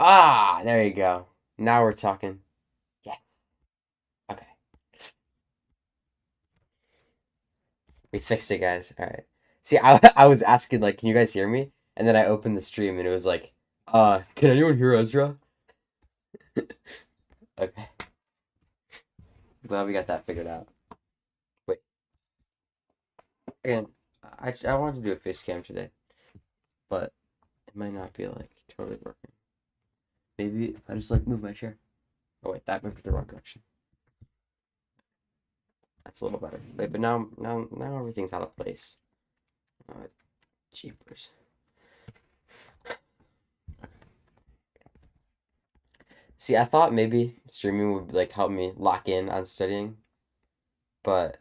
Ah, there you go. Now we're talking. Yes. Okay. We fixed it, guys. All right. See, I was asking like, can you guys hear me? And then I opened the stream and it was like, can anyone hear Ezra? Okay. Well, we got that figured out. Wait, again, I wanted to do a face cam today, but it might not be like totally working. Maybe if I just like move my chair. Oh wait, that moved the wrong direction. That's a little better. Wait, but now everything's out of place. Uh, Jeepers. See, I thought maybe streaming would like help me lock in on studying, but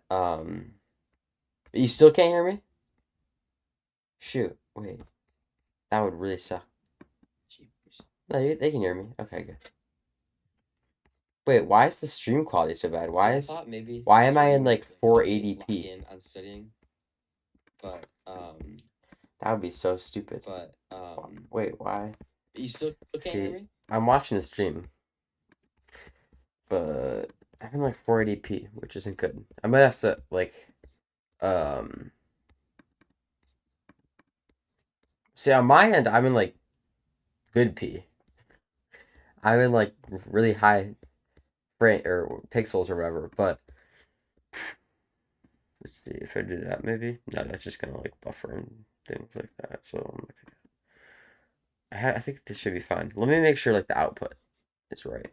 you still can't hear me? Shoot, wait, that would really suck. Jeepers. No, they can hear me. Okay, good. Wait, why is the stream quality so bad? Why am I in like 480p? On studying, but that would be so stupid. Wait, why? You still can't hear me? I'm watching the stream, but I'm in like 480p, which isn't good. I might have to like um see on my end I'm in like good P. I'm in like really high frame or pixels or whatever, but let's see if I do that maybe. No, that's just gonna like buffer and things like that. So I'm like, I think this should be fine. Let me make sure like the output is right.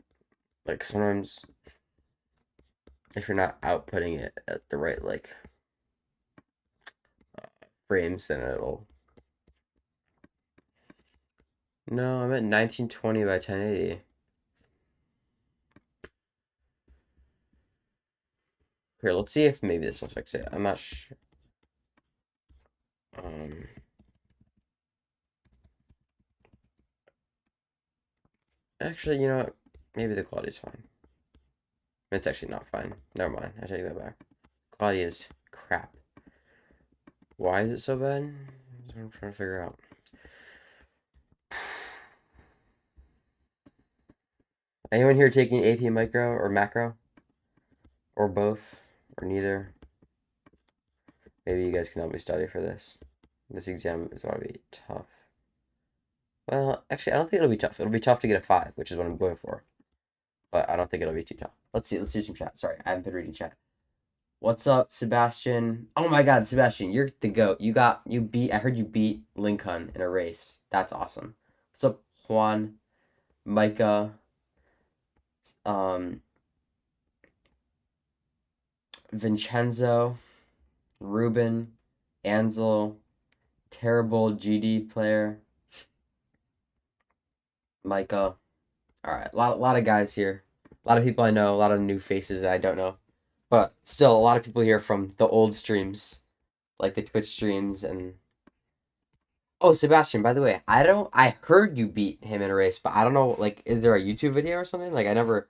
Like sometimes if you're not outputting it at the right like frames, then it'll. No, I'm at 1920 by 1080. Here, let's see if maybe this will fix it. I'm not sure. Um, Actually, you know what? Maybe the quality's fine. It's actually not fine. Never mind. I take that back. Quality is crap. Why is it so bad? That's what I'm trying to figure out. Anyone here taking AP micro or macro? Or both? Or neither? Maybe you guys can help me study for this. This exam is going to be tough. Well, actually, I don't think it'll be tough. It'll be tough to get a 5, which is what I'm going for. But I don't think it'll be too tough. Let's see. Let's do some chat. Sorry, I haven't been reading chat. What's up, Sebastian? Oh my God, Sebastian, you're the goat. You beat. I heard you beat Lincoln in a race. That's awesome. What's up, Juan, Micah, um, Vincenzo, Ruben, Ansel, terrible GD player, Micah. All right, a lot of guys here. A lot of people I know. A lot of new faces that I don't know. But still, a lot of people here from the old streams, like the Twitch streams and. Oh, Sebastian, by the way, I heard you beat him in a race, but I don't know, like, is there a YouTube video or something? Like, I never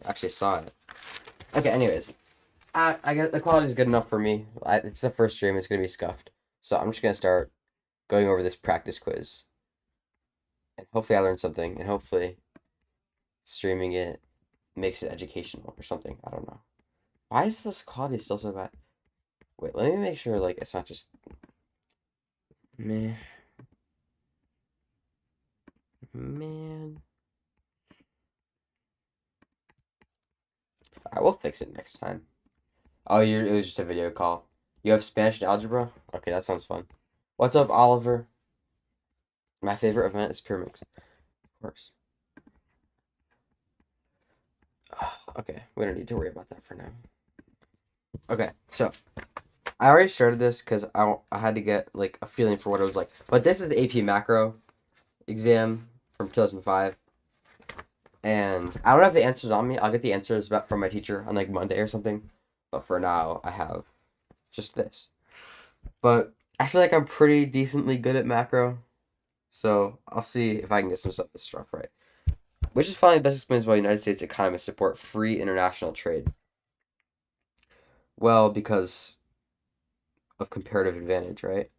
actually saw it. Okay, anyways, I get the quality is good enough for me. It's the first stream, it's gonna be scuffed. So I'm just gonna start going over this practice quiz. And hopefully I learned something, and hopefully streaming it makes it educational or something. I don't know. Why is this quality still so bad? Wait, let me make sure, like, it's not just meh. Man. Alright, we'll fix it next time. Oh, it was just a video call. You have Spanish and algebra? Okay, that sounds fun. What's up, Oliver? My favorite event is pyramids. Of course. Okay, we don't need to worry about that for now. Okay, so I already started this because I had to get like a feeling for what it was like. But this is the AP macro exam from 2005. And I don't have the answers on me. I'll get the answers from my teacher on like Monday or something. But for now, I have just this. But I feel like I'm pretty decently good at macro. So I'll see if I can get some stuff right. Which is finally best explains why United States economists support free international trade. Well, because of comparative advantage, right?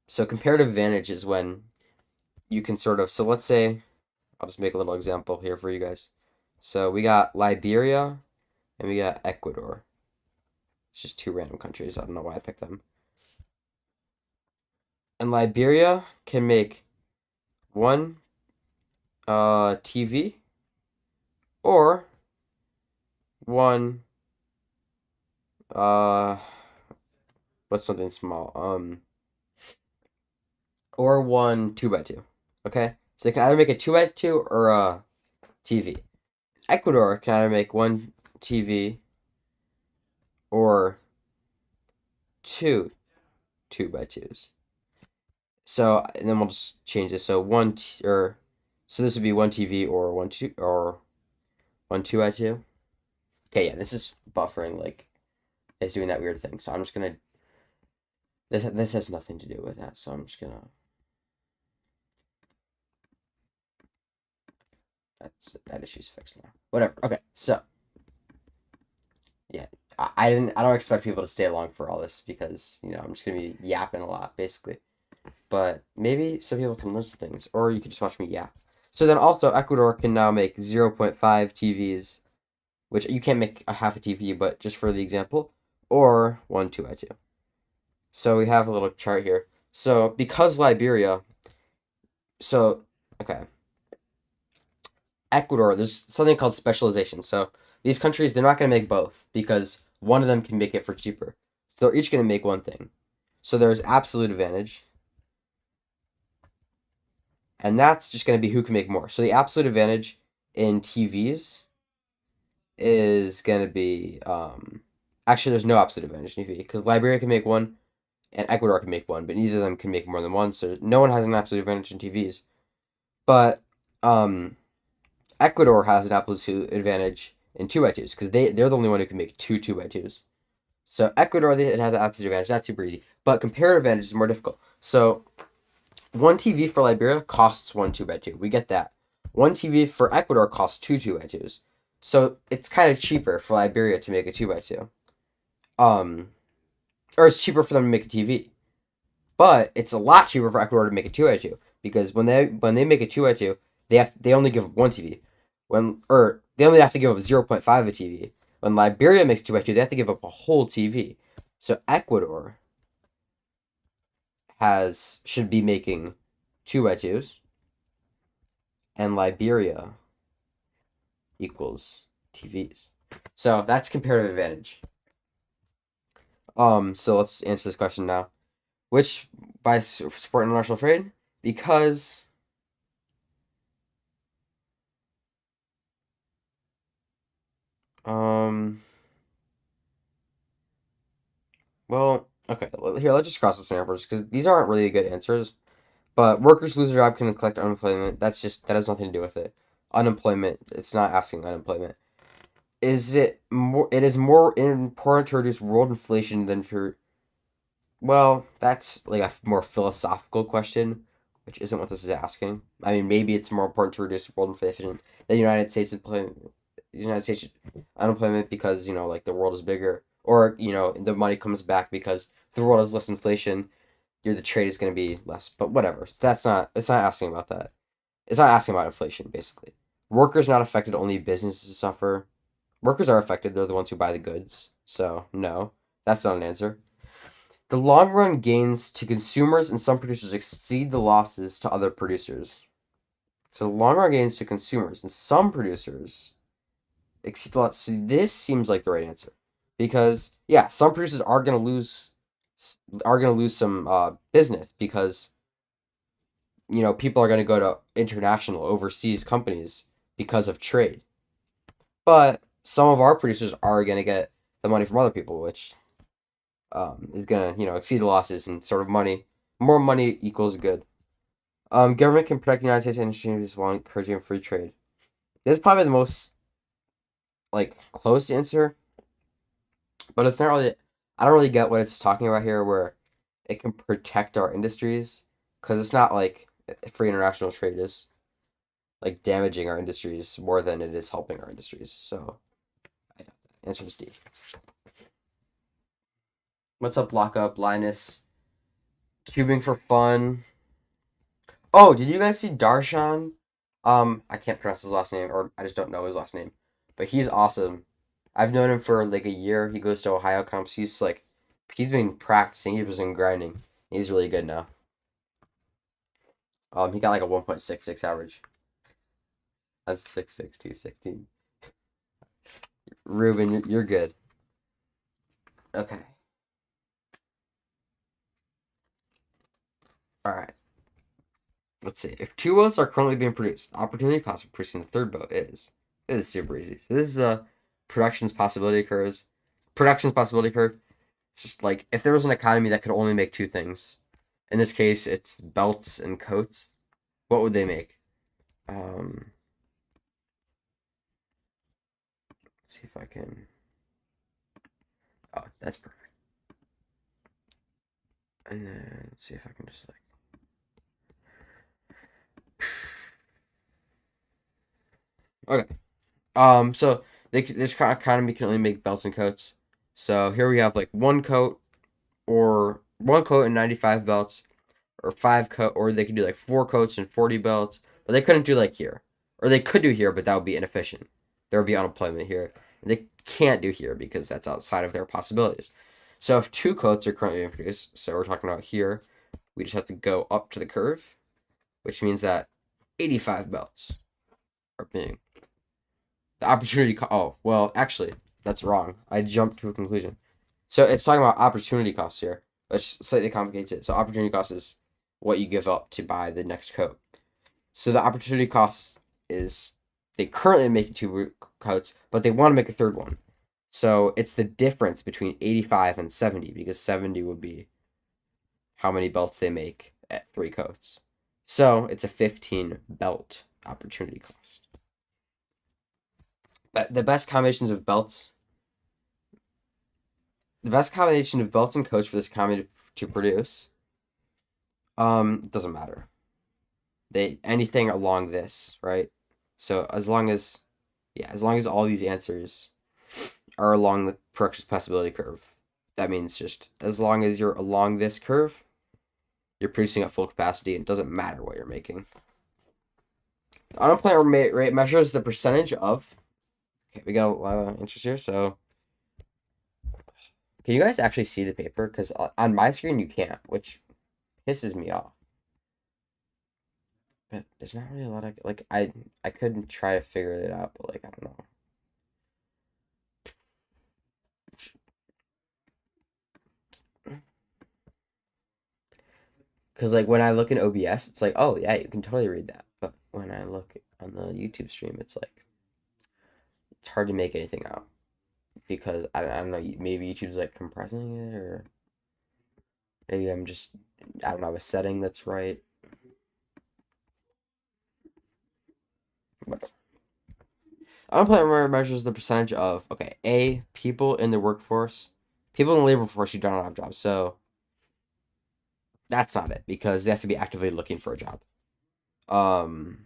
So comparative advantage is when you can sort of, so let's say I'll just make a little example here for you guys. So we got Liberia and we got Ecuador. It's just two random countries. I don't know why I picked them. And Liberia can make one TV or one uh what's something small? Or one 2x2. Okay? So they can either make a 2x2 or a TV. Ecuador can either make one TV or two 2x2s. So and then we'll just change this. So so this would be one TV or one 2x2. Okay, yeah, this is buffering like it's doing that weird thing. So I'm just gonna this has nothing to do with that. So I'm just gonna that issue's fixed now. Whatever. Okay, so yeah, I don't expect people to stay along for all this because I'm just gonna be yapping a lot basically. But maybe some people can learn some things, or you can just watch me yap. So then also Ecuador can now make 0.5 TVs, which you can't make a half a TV, but just for the example, or one 2x2. So we have a little chart here. So because Liberia, so okay, Ecuador, there's something called specialization. So these countries, they're not going to make both because one of them can make it for cheaper. So they're each going to make one thing. So there's absolute advantage. And that's just going to be who can make more. So the absolute advantage in TVs is going to be actually there's no absolute advantage in TV because Liberia can make one and Ecuador can make one, but neither of them can make more than one. So no one has an absolute advantage in TVs. But Ecuador has an absolute advantage in 2x2s because they're the only one who can make two 2x2s. So Ecuador, they have the absolute advantage. That's super easy. But comparative advantage is more difficult. So one TV for Liberia costs one 2x2. We get that. One TV for Ecuador costs two 2x2s. So it's kind of cheaper for Liberia to make a 2x2. Or it's cheaper for them to make a TV. But it's a lot cheaper for Ecuador to make a 2x2 because when they make a 2x2, they only give one TV. They only have to give up 0.5 of a TV. When Liberia makes 2x2, they have to give up a whole TV. So Ecuador should be making 2x2s, and Liberia equals TVs. So that's comparative advantage. So let's answer this question now. Which by support international trade? Because well, okay, here, let's just cross up some numbers because these aren't really good answers. But workers lose their job can collect unemployment. That has nothing to do with it. Unemployment, it's not asking unemployment. It is more important to reduce world inflation than to. Well, that's like a more philosophical question, which isn't what this is asking. I mean, maybe it's more important to reduce world inflation than United States unemployment because like the world is bigger, or the money comes back because the world has less inflation. The trade is going to be less, but whatever. It's not asking about that. It's not asking about inflation basically. Workers not affected. Only businesses suffer. Workers are affected. They're the ones who buy the goods. So no, that's not an answer. The long run gains to consumers and some producers exceed the losses to other producers. So the long run gains to consumers and some producers exceed the loss. See, this seems like the right answer because yeah, some producers are gonna lose some business because people are gonna go to international overseas companies because of trade. But some of our producers are gonna get the money from other people, which is gonna exceed the losses and sort of money. More money equals good. Government can protect the United States industries while encouraging free trade. This is probably the most like close answer, but it's not really. I don't really get what it's talking about here, where it can protect our industries, because it's not like free international trade is like damaging our industries more than it is helping our industries. So, answer is D. What's up, Lockup, Linus? Cubing for fun. Oh, did you guys see Darshan I can't pronounce his last name, or I just don't know his last name. But he's awesome. I've known him for like a year. He goes to Ohio comps. He's been practicing. He's been grinding. He's really good now. He got like a 1.66 average. I'm 6'6", 216. Ruben, you're good. Okay. All right. Let's see. If two boats are currently being produced, the opportunity cost of producing the third boat is. This is super easy. So this is a production's possibility curves. Production's possibility curve. It's just like if there was an economy that could only make two things. In this case, it's belts and coats. What would they make? Let's see if I can. Oh, that's perfect. And then let's see if I can just like. Okay. So this economy can only make belts and coats. So here we have like one coat and 95 belts, or five coat, or they could do like four coats and 40 belts, but they couldn't do like here, or they could do here, but that would be inefficient. There would be unemployment here, and they can't do here because that's outside of their possibilities. So if two coats are currently being produced, so we're talking about here, we just have to go up to the curve, which means that 85 belts are being the opportunity. Oh, well, actually, that's wrong. I jumped to a conclusion. So it's talking about opportunity costs here, which slightly complicates it. So opportunity cost is what you give up to buy the next coat. So the opportunity cost is they currently make two coats, but they want to make a third one. So it's the difference between 85 and 70, because 70 would be how many belts they make at three coats. So it's a 15 belt opportunity cost. But the best combinations of belts, the best combination of belts and coats for this economy to produce, doesn't matter. They anything along this, right? So as long as all these answers are along the production possibility curve, that means just as long as you're along this curve, you're producing at full capacity, and it doesn't matter what you're making. Unemployment rate measures the percentage of. Okay, we got a lot of interest here. So, can you guys actually see the paper? Because on my screen you can't, which pisses me off. But there's not really a lot of like I couldn't try to figure it out, but like I don't know. Because like when I look in OBS, it's like, oh yeah, you can totally read that. But when I look on the YouTube stream, it's like it's hard to make anything out because I don't know. Maybe YouTube's like compressing it, or maybe I don't know, a setting that's right. But unemployment measures the percentage of people in the workforce, people in the labor force who don't have jobs. So that's not it because they have to be actively looking for a job. Who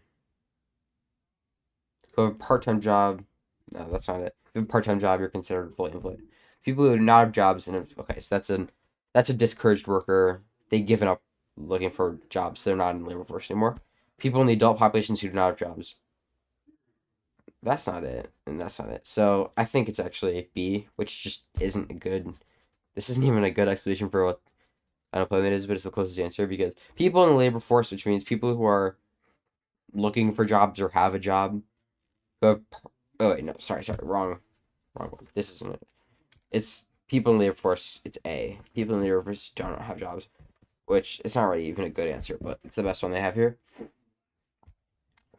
have a part-time job. No, that's not it. If you have a part-time job, you're considered fully employed. People who do not have jobs, and okay, so that's a discouraged worker. They've given up looking for jobs. So they're not in the labor force anymore. People in the adult populations who do not have jobs. That's not it, and that's not it. So I think it's actually B, which just isn't a good. This isn't even a good explanation for what unemployment is, but it's the closest answer because people in the labor force, which means people who are looking for jobs or have a job, who have. Oh wait, no, sorry, wrong one. This isn't it. It's people in the labor force. It's A. People in the labor force don't have jobs, which it's not really even a good answer, but it's the best one they have here.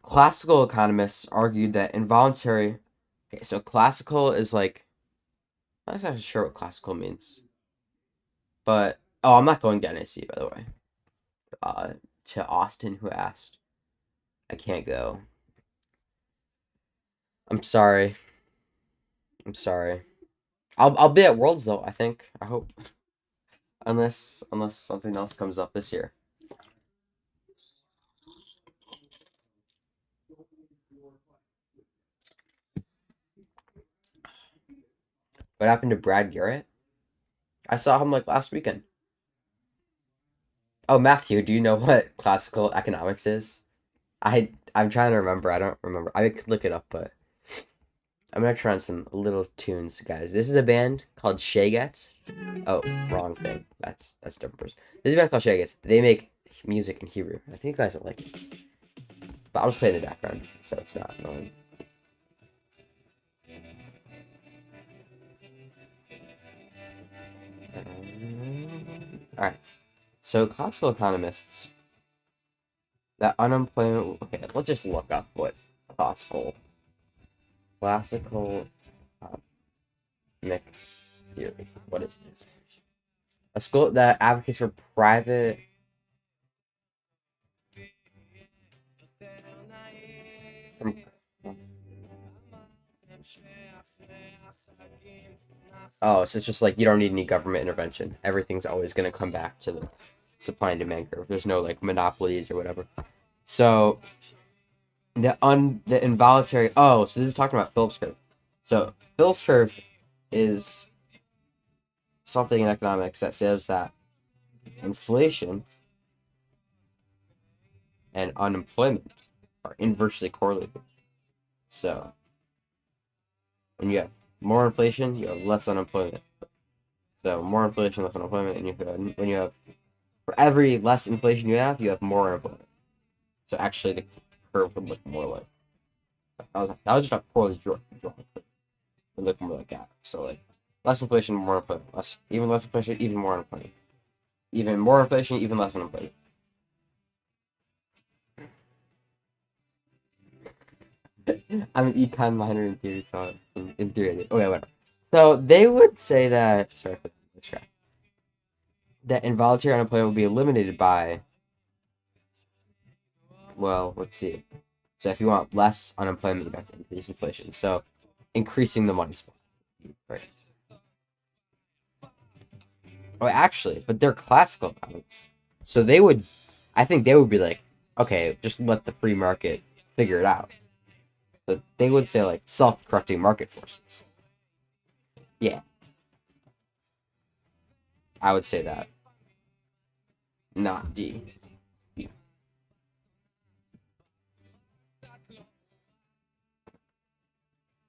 Classical economists argued that involuntary. Okay, so classical is like I'm not exactly sure what classical means, but I'm not going to NAC by the way. To Austin who asked, I can't go. I'm sorry. I'm sorry. I'll be at Worlds though. I think. I hope. Unless something else comes up this year. What happened to Brad Garrett? I saw him like last weekend. Oh, Matthew, do you know what classical economics is? I'm trying to remember. I don't remember. I could look it up, but I'm gonna try on some little tunes, guys. This is a band called Shagetts. Oh, wrong thing. That's a different person. This is a band called Shagetts. They make music in Hebrew. I think you guys will like it. But I'll just play it in the background, so it's not annoying. Alright. So classical economists that unemployment. Okay, let's just look up what classical economic theory. What is this? A school that advocates for private. Oh, so it's just like you don't need any government intervention. Everything's always going to come back to the supply and demand curve. There's no like monopolies or whatever. So the involuntary. Oh, so this is talking about Phillips curve. So Phillips curve is something in economics that says that inflation and unemployment are inversely correlated. So when you have more inflation, you have less unemployment. So more inflation, less unemployment, and when you have for every less inflation you have more unemployment. So actually, the curve would look more like that was just a poorly drawn. It would look more like that. So like less inflation, more unemployment. Less inflation, even more unemployment. Even more inflation, even less unemployment. I'm an econ minor in theory, so in theory, okay, whatever. So they would say that. Sorry for the scrap. That involuntary unemployment will be eliminated by. Well, let's see. So if you want less unemployment, you have to increase inflation. So increasing the money supply. Right. Oh, actually, but they're classical economics. So I think they would be like, okay, just let the free market figure it out. But they would say like self-correcting market forces. Yeah, I would say that. Not D.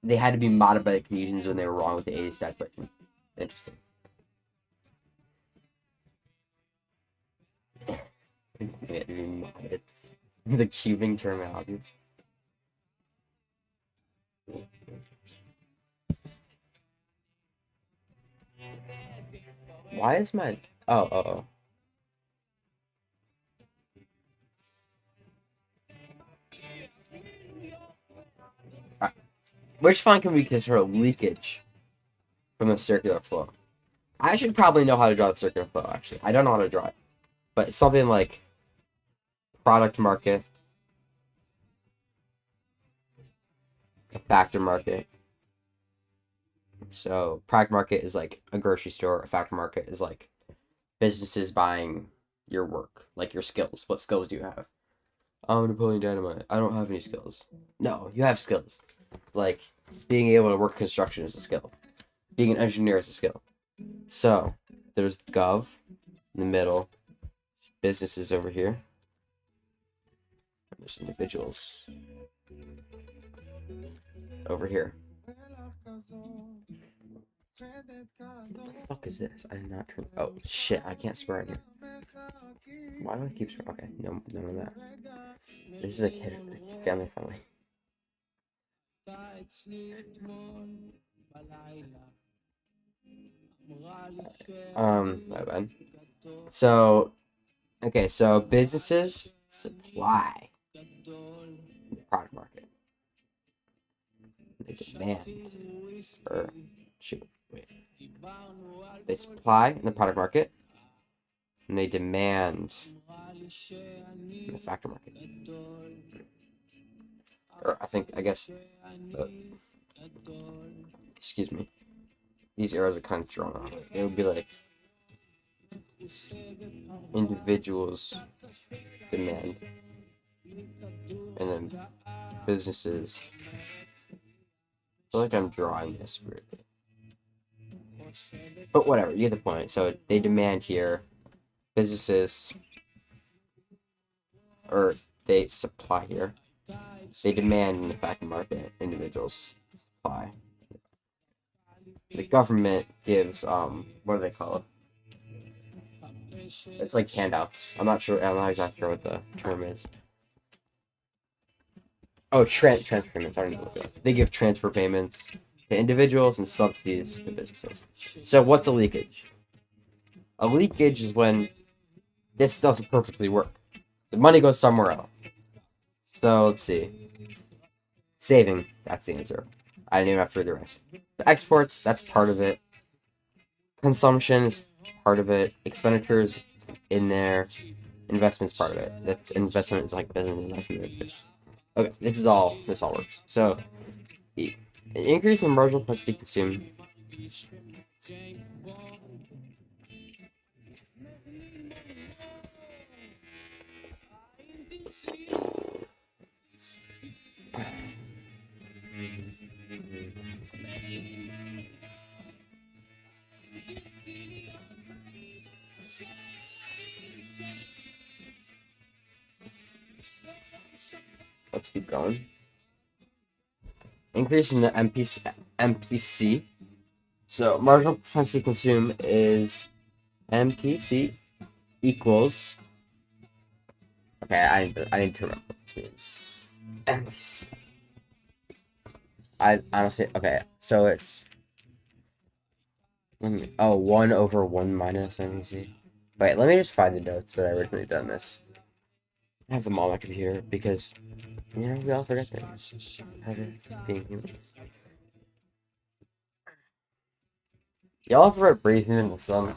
They had to be modified by the Canadians when they were wrong with the 80 stack question. Interesting. The cubing terminology. Why is my oh. Which font can we consider leakage from the circular flow? I should probably know how to draw the circular flow, actually. I don't know how to draw it. But it's something like product market, a factor market. So product market is like a grocery store. A factor market is like businesses buying your work, like your skills. What skills do you have? I'm Napoleon Dynamite. I don't have any skills. No, you have skills. Like being able to work construction is a skill. Being an engineer is a skill. So there's gov in the middle, businesses over here. There's individuals over here. What the fuck is this? I did not turn. Oh shit! I can't swear in here. Why do I keep swearing? Okay, no, none of that. This is a kid, family friendly. My bad. So, okay, so businesses supply the product market. They demand, or shoot, wait. They supply in the product market, and they demand in the factor market. Or I guess, excuse me. These arrows are kind of drawn out. It would be like individuals demand, and then businesses. I feel like I'm drawing this weirdly. But whatever, you get the point. So they demand here, businesses, or they supply here. They demand in the fact market, individuals supply. The government gives what do they call it? It's like handouts. I'm not exactly sure what the term is. Oh, transfer payments. I don't know. They give transfer payments to individuals and subsidies to businesses. So what's a leakage? A leakage is when this doesn't perfectly work. The money goes somewhere else. So let's see. Saving, that's the answer. I didn't even have to read the rest. The exports, that's part of it. Consumption is part of it. Expenditures in there. Investment's part of it. That's investment is like business investment. Okay, this all works. So an increase in the marginal price to consume. Let's keep going. Increase in the MPC. So marginal price to consume is MPC equals. Okay, I need to remember what this means. MPC. I honestly so it's 1 over 1 minus MPC. Wait, let me just find the notes that I originally done this. I have them all on my computer because we all forget things. Being human. Y'all ever read Breathing in the Sun?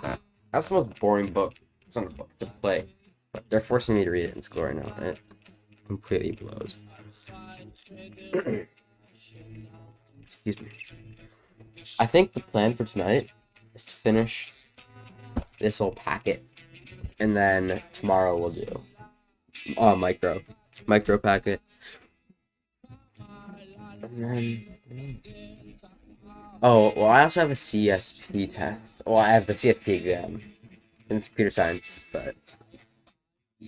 That's the most boring book. It's not a book, it's a play. But they're forcing me to read it in school right now, and it completely blows. Excuse me. I think the plan for tonight is to finish this whole packet, and then tomorrow we'll do micro packet. And then, well, I also have a CSP test. Well, I have the CSP exam in computer science, but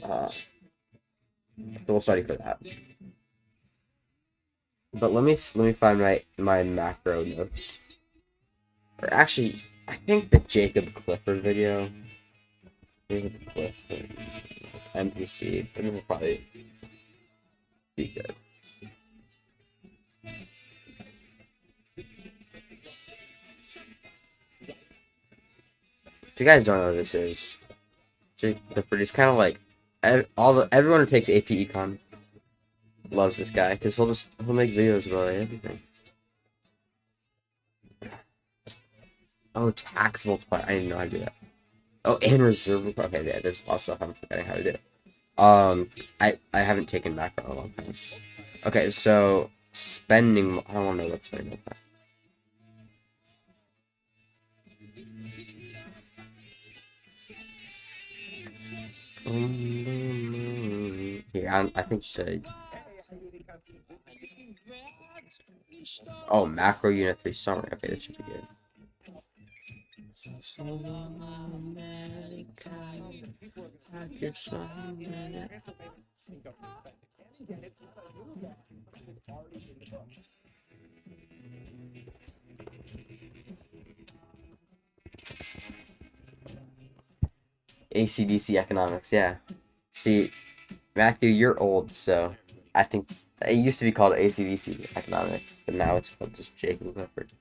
so we'll study for that. But let me find my macro notes. Or actually, I think the Jacob Clifford video. Jacob Clifford MPC. This will probably be good. If you guys don't know what this is, Jacob Clifford is kind of like everyone who takes AP Econ loves this guy because he'll make videos about everything. Oh, tax multiplier. I didn't know how to do that. Oh, and reserve. Okay, yeah, there's a lot of stuff I'm forgetting how to do. I haven't taken macro in a long time. Okay, so spending. I don't want to know what spending multiplier. Here, I think the. Oh, macro unit 3 summary. Okay, that should be good. ACDC economics, yeah. See, Matthew, you're old, so I think it used to be called ACDC economics, but now it's called just Jacob Clifford.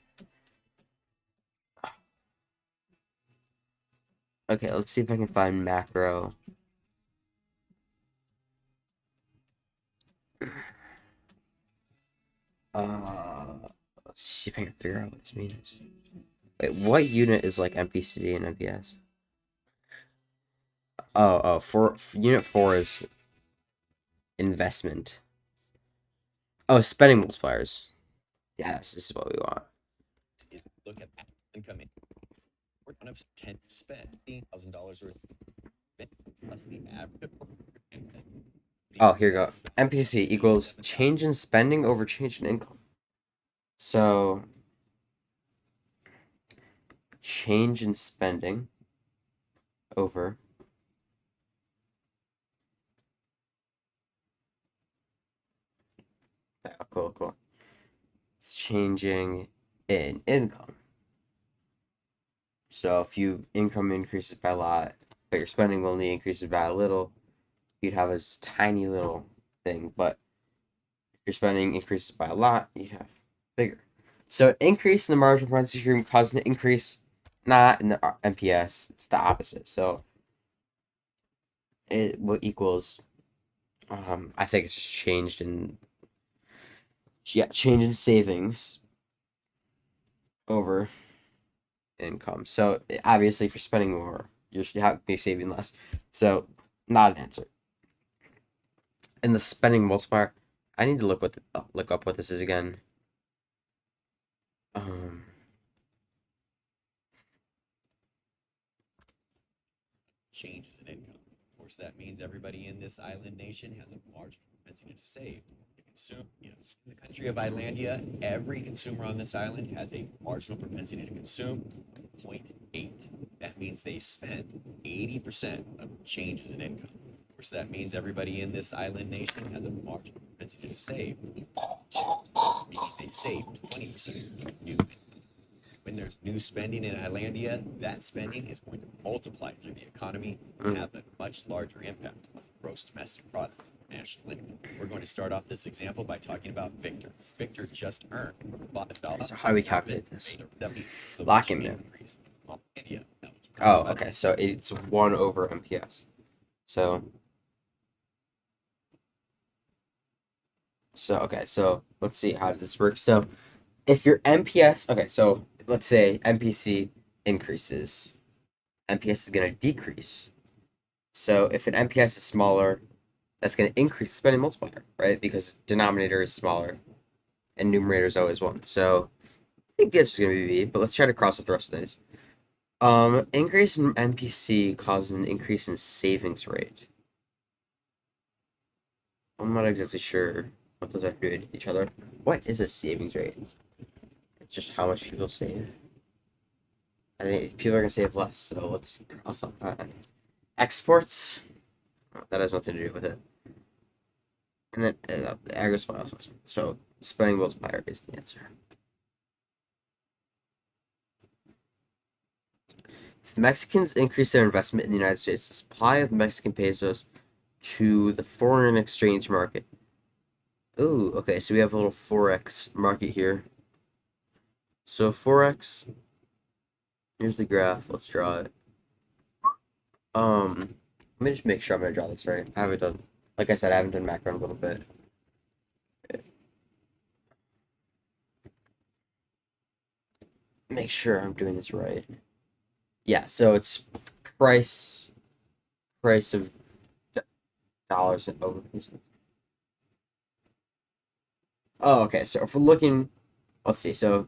Okay, let's see if I can find macro. Let's see if I can figure out what this means. Wait, what unit is like MPC and MPS? Unit 4 is investment. Oh, spending multipliers. Yes, this is what we want. Look at incoming. One of 10 spent $1,000 plus the average. Oh, here we go. MPC equals change in spending over change in income. So change in spending over cool. It's changing in income. So if you income increases by a lot, but your spending only increases by a little, you'd have this tiny little thing. But if your spending increases by a lot, you'd have bigger. So an increase in the marginal parentheses room causes an increase not in the MPS. It's the opposite. So it what equals I think it's just changed in change in savings over income. So obviously, if you're spending more, you should be saving less. So not an answer. And the spending multiplier, I need to look up what this is again. Um, Changes in income. Of course, that means everybody in this island nation has a large propensity to save, to consume. In the country of Islandia, every consumer on this island has a marginal propensity to consume 0.8. That means they spend 80% of changes in income. Of course, that means everybody in this island nation has a marginal propensity to save, meaning they save 20% of new income. When there's new spending in Islandia, that spending is going to multiply through the economy and have a much larger impact on the gross domestic product, national income. We're going to start off this example by talking about Victor. Victor just earned $5. so how do we calculate this? So Lock him in. Oh, okay. So it's 1 over MPS. So okay. So let's see how does this work. So if your MPS, okay. So let's say MPC increases, MPS is going to decrease. So if an MPS is smaller, that's going to increase the spending multiplier, right? Because denominator is smaller and numerator is always 1. So I think the answer is going to be B, but let's try to cross with the rest of these. Increase in MPC causes an increase in savings rate. I'm not exactly sure what those have to do with each other. What is a savings rate? It's just how much people save. I think people are going to save less, so let's cross off that. Exports, that has nothing to do with it. And then the aggregate supply also. So spending multiplier is the answer. If Mexicans increase their investment in the United States, the supply of Mexican pesos to the foreign exchange market. Ooh, okay, so we have a little Forex market here. So Forex, here's the graph. Let's draw it. Let me just make sure I'm gonna draw this right. I haven't done, like I said, I haven't done macro in a little bit. Make sure I'm doing this right. Yeah, so it's price of dollars and over pesos. Oh, okay. So if we're looking, let's see. So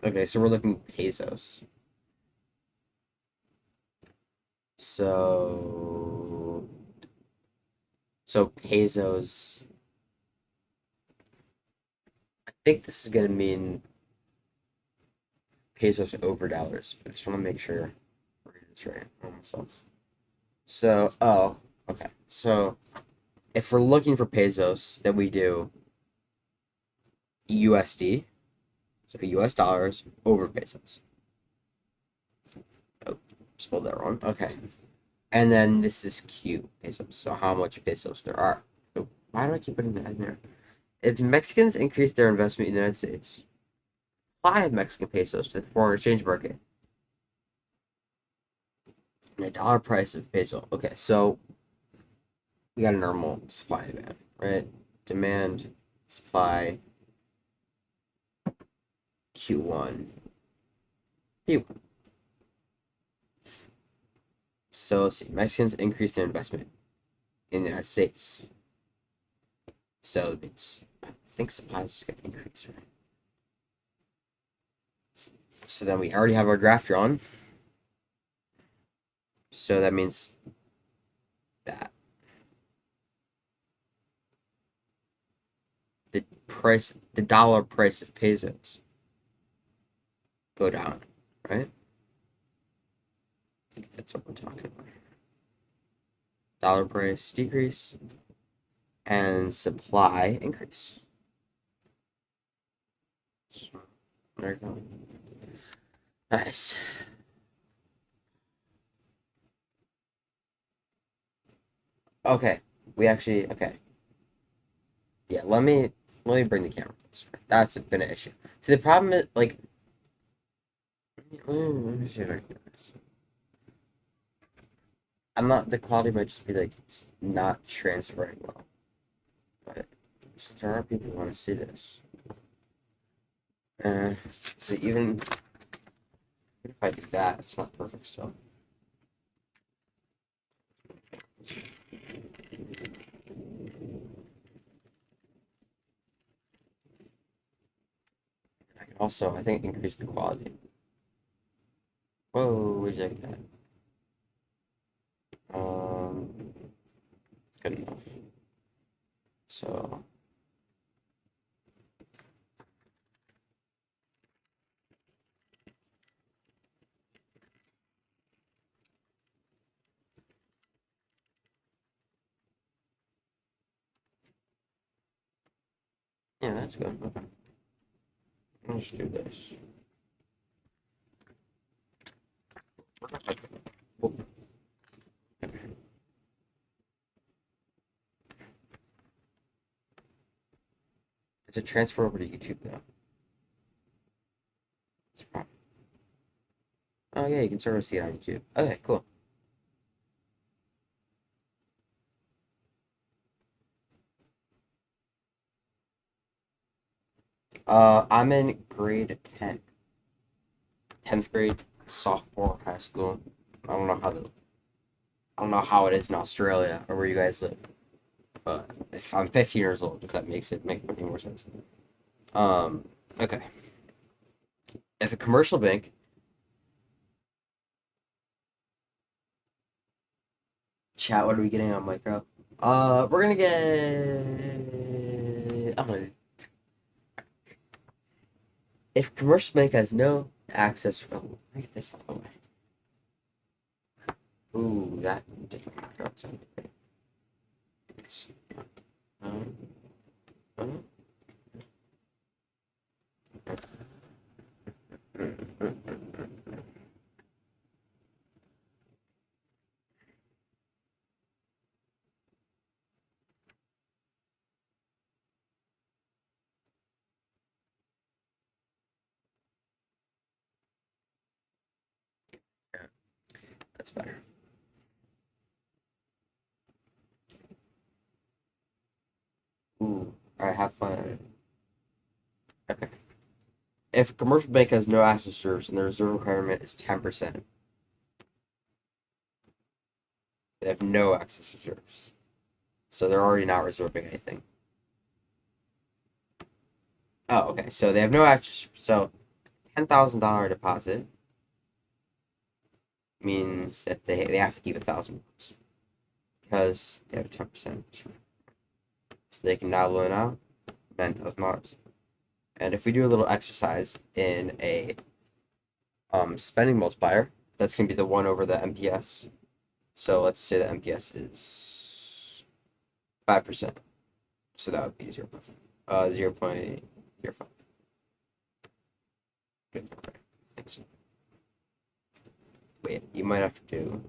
okay, so we're looking pesos. So pesos. I think this is gonna mean pesos over dollars. But I just want to make sure we're getting this right on myself. So okay. So if we're looking for pesos, then we do USD. So US dollars over pesos. Oh, spelled that wrong. Okay. And then this is Q pesos. So how much pesos there are. Oh, why do I keep putting that in there? If Mexicans increase their investment in the United States, supply of Mexican pesos to the foreign exchange market. And the dollar price of peso. Okay, so we got a normal supply and demand, right? Demand, supply, Q1, P1. So let's see. Mexicans increase their investment in the United States. So it's, I think supply is just going to increase, right? So then we already have our graph drawn. So that means that the dollar price of pesos go down, right? That's what we're talking about. Dollar price decrease, and supply increase. There you go. Nice. Okay, we actually okay. Yeah, let me bring the camera closer. That's been an issue. See, the problem is like, let me see if I can do this. I'm not. The quality might just be like it's not transferring well, but since there are people who want to see this, so even if I do that, it's not perfect still. I can also, I think, increase the quality. Whoa, where'd you get that? It's good enough. So, yeah, that's good. Okay, I'll just do this. Whoop. Okay. It's a transfer over to YouTube though. Oh yeah, you can sort of see it on YouTube. Okay, cool. I'm in grade 10. 10th grade, sophomore high school. I don't know how the I don't know how it is in Australia or where you guys live, but if I'm 15 years old, if that makes it make any more sense. Okay. If a commercial bank, chat, what are we getting on micro? We're gonna get. I'm gonna. If commercial bank has no access, oh, let me get this out of the way. Ooh, that didn't work out so great. Um, um, yeah, that's better. Ooh, alright, have fun. Okay. If a commercial bank has no access reserves and the reserve requirement is 10%, they have no access reserves. So they're already not reserving anything. Oh, okay. So they have no access. So $10,000 deposit means that they have to keep $1,000 because they have 10%. So they can now loan out $9,000. And if we do a little exercise in a spending multiplier, that's gonna be the one over the MPS. So let's say the MPS is 5%. So that would be 0.05. I think so. Wait, you might have to do.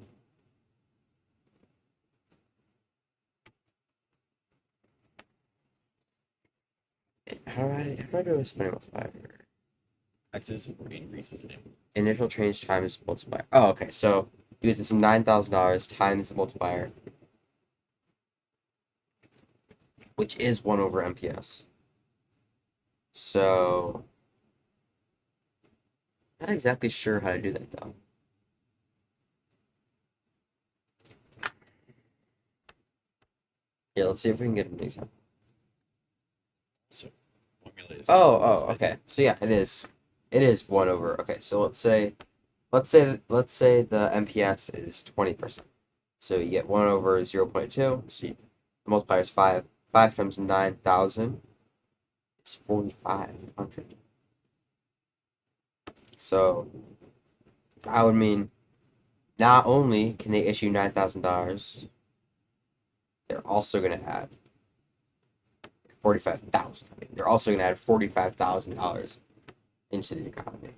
How do I do a spending multiplier? Taxes or increases in income. Initial change times multiplier. Oh, okay. So you get this $9,000 times the multiplier, which is 1 over MPS. So not exactly sure how to do that though. Yeah, let's see if we can get an example. So formula is Okay. So yeah, it is. It is 1 over. Okay, so let's say the MPS is 20%. So you get 1 over 0.2. So the multiplier is 5. 5 times 9,000 is 4,500. So that would mean not only can they issue $9,000, they're also going to add 45,000. I mean, they're also going to add $45,000 into the economy.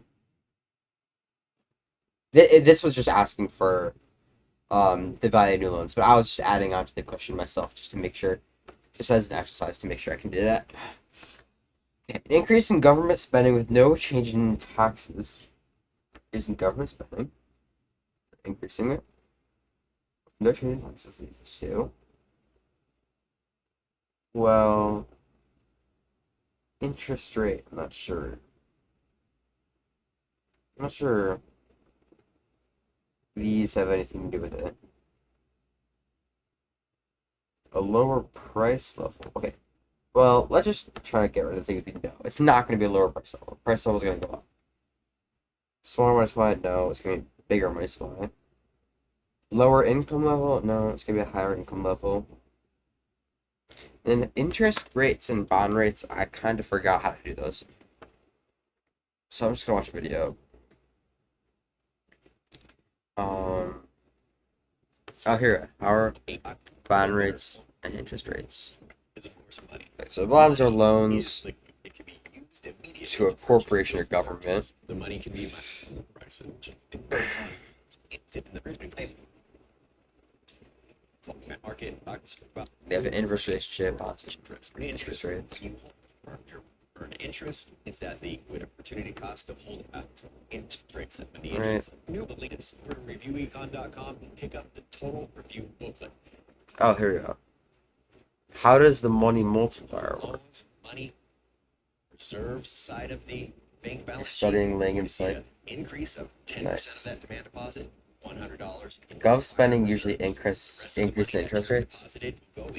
This was just asking for the value of new loans, but I was just adding on to the question myself just to make sure, just as an exercise to make sure I can do that. Okay. An increase in government spending with no change in taxes. Isn't government spending increasing it? No change in taxes leads to. Well, interest rate. I'm not sure. I'm not sure these have anything to do with it. A lower price level. Okay. Well, let's just try to get rid of the things we know. It's not going to be a lower price level. Price level is going to go up. Smaller money supply? No. It's going to be bigger money supply. Lower income level? No. It's going to be a higher income level. And interest rates and bond rates, I kind of forgot how to do those. So I'm just going to watch a video. Oh, here. Our bond rates and interest rates. Is of course money. Right, so bonds are Money loans is it can be used immediately to a purchase corporation or goods and government. services. The money can be price in the market. They have an inverse relationship, bonds and Interest rates. You earn interest. It's that the good opportunity cost of holding interest rates. When the interest new latest for reviewecon.com and pick up the total review booklet. Oh, here we go. How does the money multiplier work? Loans, money, reserves side of the bank balance Studying sheet. Lang and You see Psych. an increase of 10% Nice. of that demand deposit, $100. Gov spending usually increase interest rates.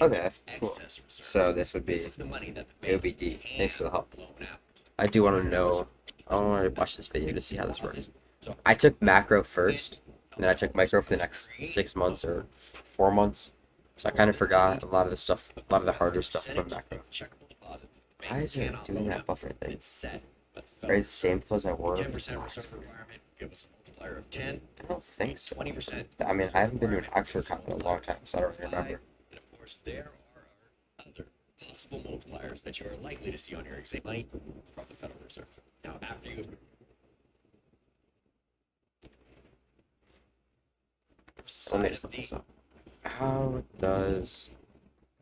Okay, cool. So this would be it would be D. Thanks for the help. I do want to know. I want to watch this video to see how this works. I took macro first, and then I took micro for the next 6 months or 4 months. So I kind of forgot a lot of the stuff, a lot of the harder stuff from macro. Why is it doing that buffer thing? Right, the same clothes I wore. 10% reserve requirement, give us a multiplier of 10. I don't think so. 20%. I mean, I haven't been to an Oxford Cup in a long time, so I don't remember. And of course, there are other possible multipliers that you are likely to see on your exam money from the Federal Reserve. Now, after you Let me just look this up. How does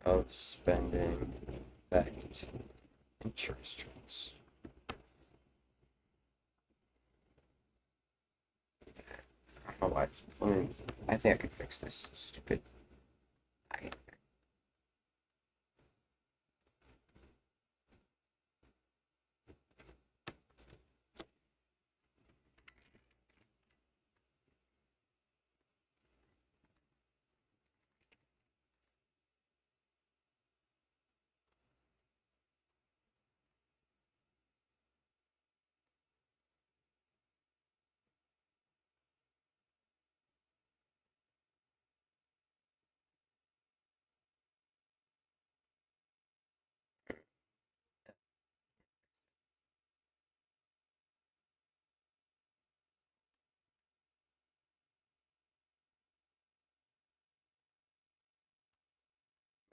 of spending affect interest rates? I don't know why it's. I think I could fix this stupid.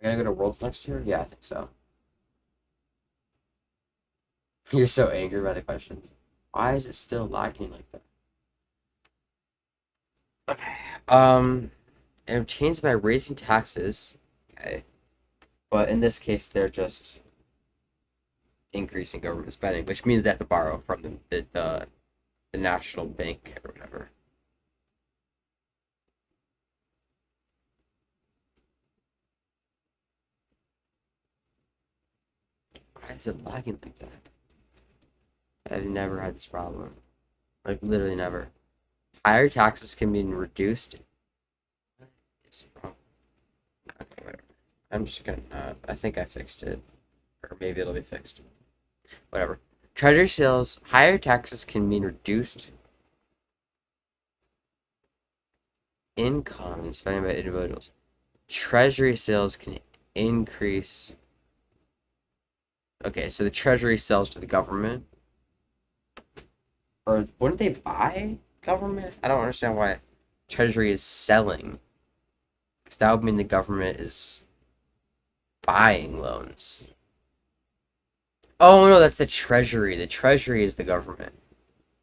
Am I gonna go to Worlds next year? Yeah, I think so. You're so angry by the questions. Why is it still lagging like that? Okay. It obtains by raising taxes. Okay. But in this case, they're just increasing government spending, which means they have to borrow from the national bank or whatever. Why is it lagging like that? I've never had this problem. Like, literally never. Higher taxes can be reduced. What is wrong? Okay, whatever. I'm just gonna. I think I fixed it. Or maybe it'll be fixed. Whatever. Treasury sales. Higher taxes can mean reduced income and spending by individuals. Treasury sales can increase. Okay, so the treasury sells to the government. Or wouldn't they buy government? I don't understand why treasury is selling. Because that would mean the government is buying loans. Oh no, that's the treasury. The treasury is the government.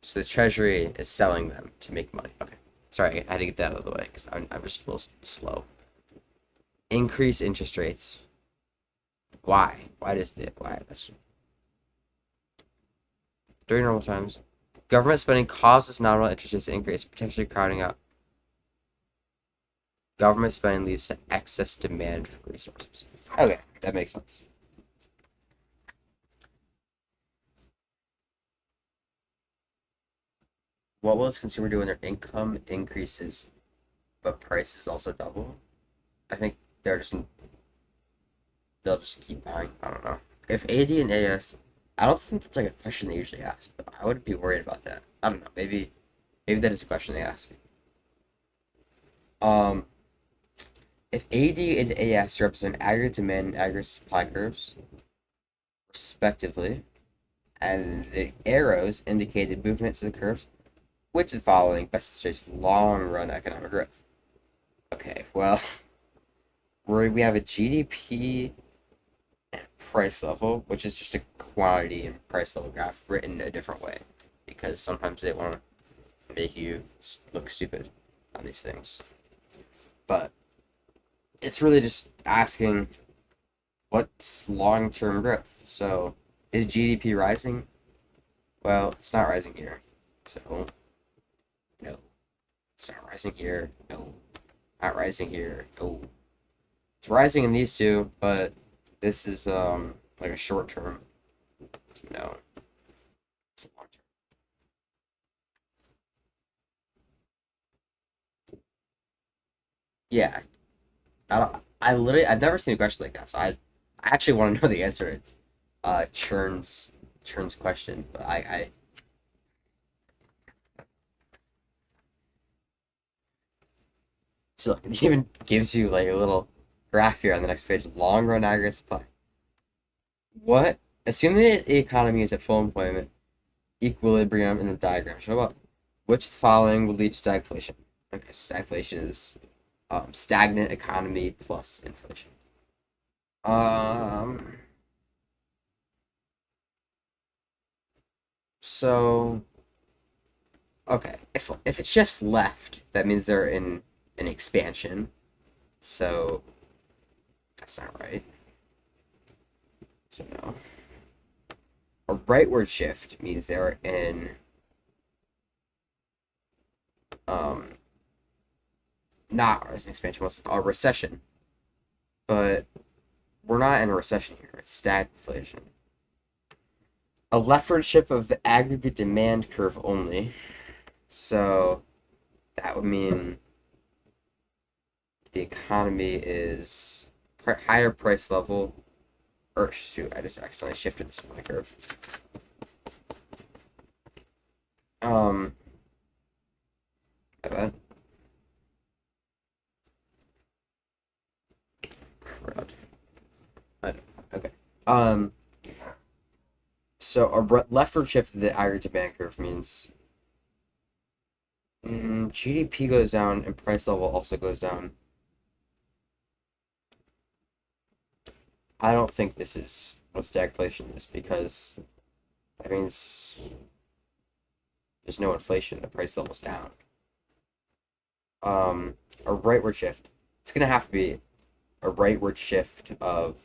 So the treasury is selling them to make money. Okay. Sorry, I had to get that out of the way because I'm just a little slow. Increase interest rates. Why? Why does it? Why? That's during normal times. Government spending causes nominal interest rates to increase, potentially crowding out. Government spending leads to excess demand for resources. Okay, that makes sense. What will its consumer do when their income increases but prices also double? I think they're just they'll just keep buying. I don't know. If AD and AS, I don't think that's like a question they usually ask. But I wouldn't be worried about that. I don't know. Maybe that is a question they ask. Um, if AD and AS represent aggregate demand and aggregate supply curves, respectively, and the arrows indicate the movements of the curves, which of the following best illustrates long run economic growth? Okay, well, we have a GDP and price level, which is just a quantity and price level graph written a different way because sometimes they want to make you look stupid on these things. But it's really just asking what's long term growth. So, is GDP rising? Well, it's not rising here. So, no. It's not rising here. No. Not rising here. No. It's rising in these two, but this is like a short term. No. It's a long term. Yeah. I've never seen a question like that, so I actually want to know the answer to Churn's question, but I so it even gives you like a little graph here on the next page. Long run aggregate supply. What? Assuming that the economy is at full employment, equilibrium in the diagram. Show up. Which of the following will lead to stagflation? Okay, stagflation is stagnant economy plus inflation. Um. So okay, if it shifts left, that means they're in an expansion. So that's not right. So no. A rightward shift means they're in um not an expansion, what's it called? A recession. But we're not in a recession here. It's stagflation. A leftward shift of the aggregate demand curve only. So that would mean the economy is higher price level. Or shoot, I just accidentally shifted the supply curve. I bet. Crud. I don't, okay. So a leftward shift of the aggregate demand curve means GDP goes down and price level also goes down. I don't think this is what stagflation is because that means there's no inflation. The price level's down. A rightward shift. It's gonna have to be a rightward shift of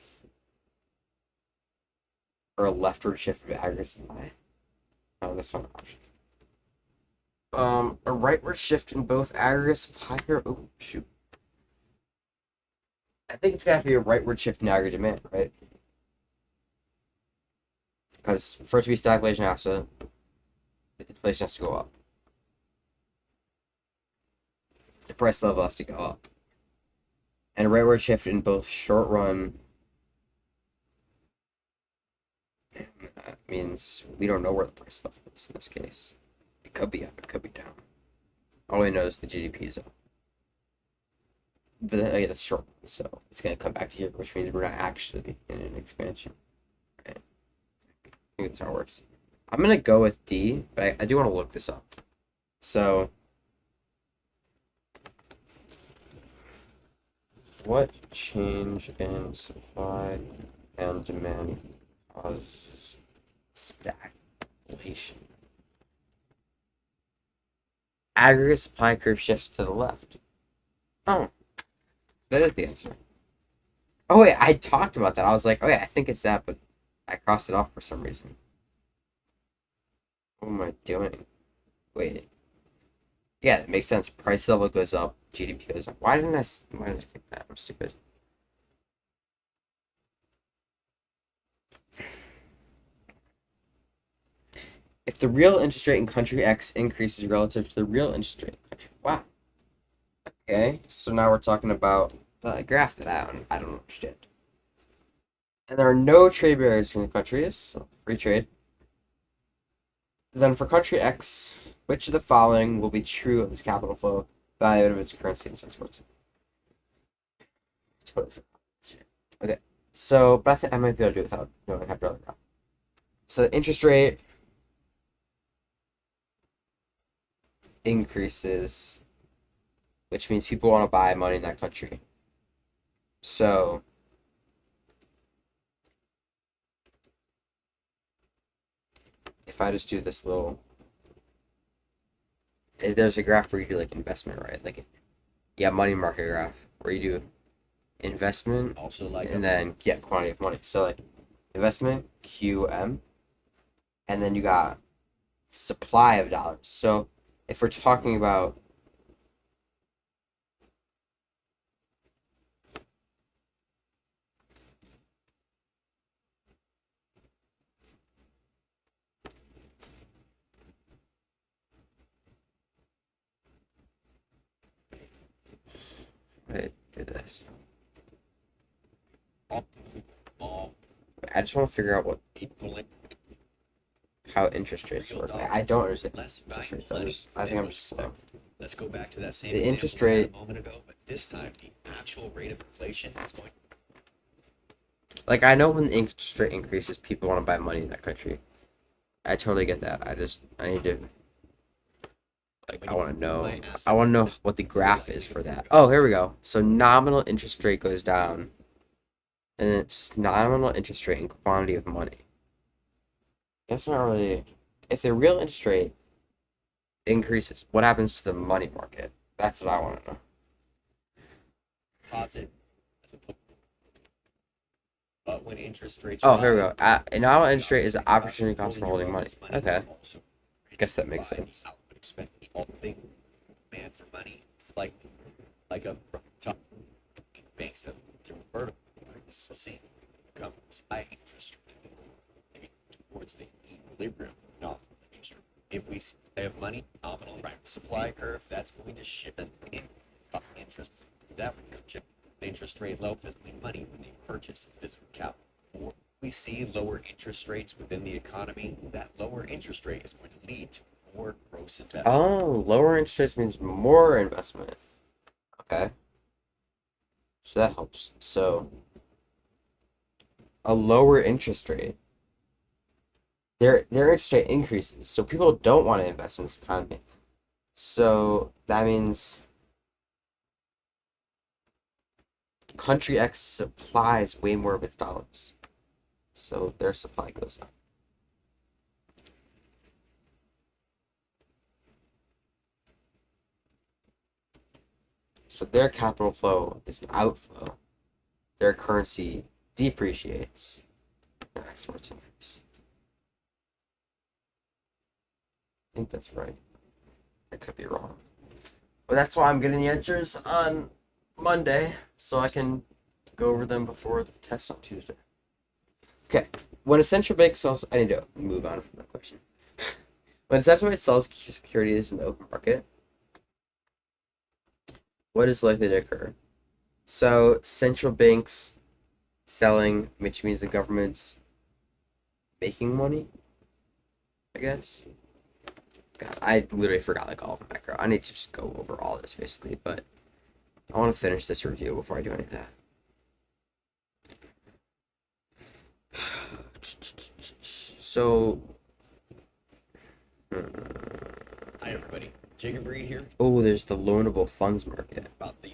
or a leftward shift of aggregate supply. Oh, that's not an option. A rightward shift in both aggregate supply here. Oh shoot. I think it's gonna have to be a rightward shift in aggregate demand, right? Because for it to be stagflation, inflation has to go up. The price level has to go up. And a rightward shift in both short run. That means we don't know where the price level is in this case. It could be up, it could be down. All we know is the GDP is up. But again, that's short, so it's gonna come back to here, which means we're not actually in an expansion. Right? I think that's how it works. I'm gonna go with D, but I do want to look this up. So, what change in supply and demand causes Stagflation. Aggregate supply curve shifts to the left. Oh, that is the answer. Oh wait, I talked about that. I was like, oh yeah, I think it's that, but I crossed it off for some reason. What am I doing? Wait. Yeah, that makes sense. Price level goes up, GDP goes up. Why did I think that? I'm stupid. If the real interest rate in country X increases relative to the real interest rate in country Y. Okay, so now we're talking about the graph that I don't understand. And there are no trade barriers between the countries, so free trade. Then for country X, which of the following will be true of its capital flow, value of its currency and exports? Okay, so, but I think I might be able to do it without knowing how to draw the graph. So the interest rate increases, which means people want to buy money in that country. So if I just do this little, there's a graph where you do like investment, right? Like, yeah, money market graph where you do investment Also, like and then get quantity of money. So like investment QM, and then you got supply of dollars. So if we're talking about wait, do this. all I just want to figure out what equivalent how interest rates real work. dollars, I don't understand less interest value rates. money I think than I'm was just slow. expected. Let's go back to that same The example interest we had rate, a moment ago, but this time the actual rate of inflation is going. like I know when the interest rate increases, people want to buy money in that country. I totally get that. I need to like I want to know what the graph is for that. Oh, here we go. So nominal interest rate goes down, and it's nominal interest rate and quantity of money. That's not really. If the real interest rate increases, what happens to the money market? That's what I want to know. Deposit. But when interest rates Oh, here we rise, go. A nominal interest rate is the think about opportunity cost for holding money. Okay, also guess that makes sense. output expected. All thing demand for money, like a top banks that they're vertical. So see, comes high interest rate towards the equilibrium nominal interest rate. If we have money nominal supply curve, that's going to shift in interest. That would shift interest rate low physically money when they purchase physical capital. Or we see lower interest rates within the economy, that lower interest rate is going to lead to more gross investment. Oh, lower interest rates means more investment. Okay, so that helps. So a lower interest rate, their interest rate increases, so people don't want to invest in this economy. So that means country X supplies way more of its dollars, so their supply goes up. So their capital flow is an outflow. Their currency depreciates. Their exports increase. I think that's right. I could be wrong. But that's why I'm getting the answers on Monday, so I can go over them before the test on Tuesday. Okay. When a central bank sells, I need to move on from that question. When a central bank sells securities in the open market, what is likely to occur? So central banks selling, which means the government's making money, I guess. God, I literally forgot like all of the macro. I need to just go over all this basically, but I want to finish this review before I do any of that. So, Hi everybody, Jacob Reed here. oh, there's the loanable funds market. About the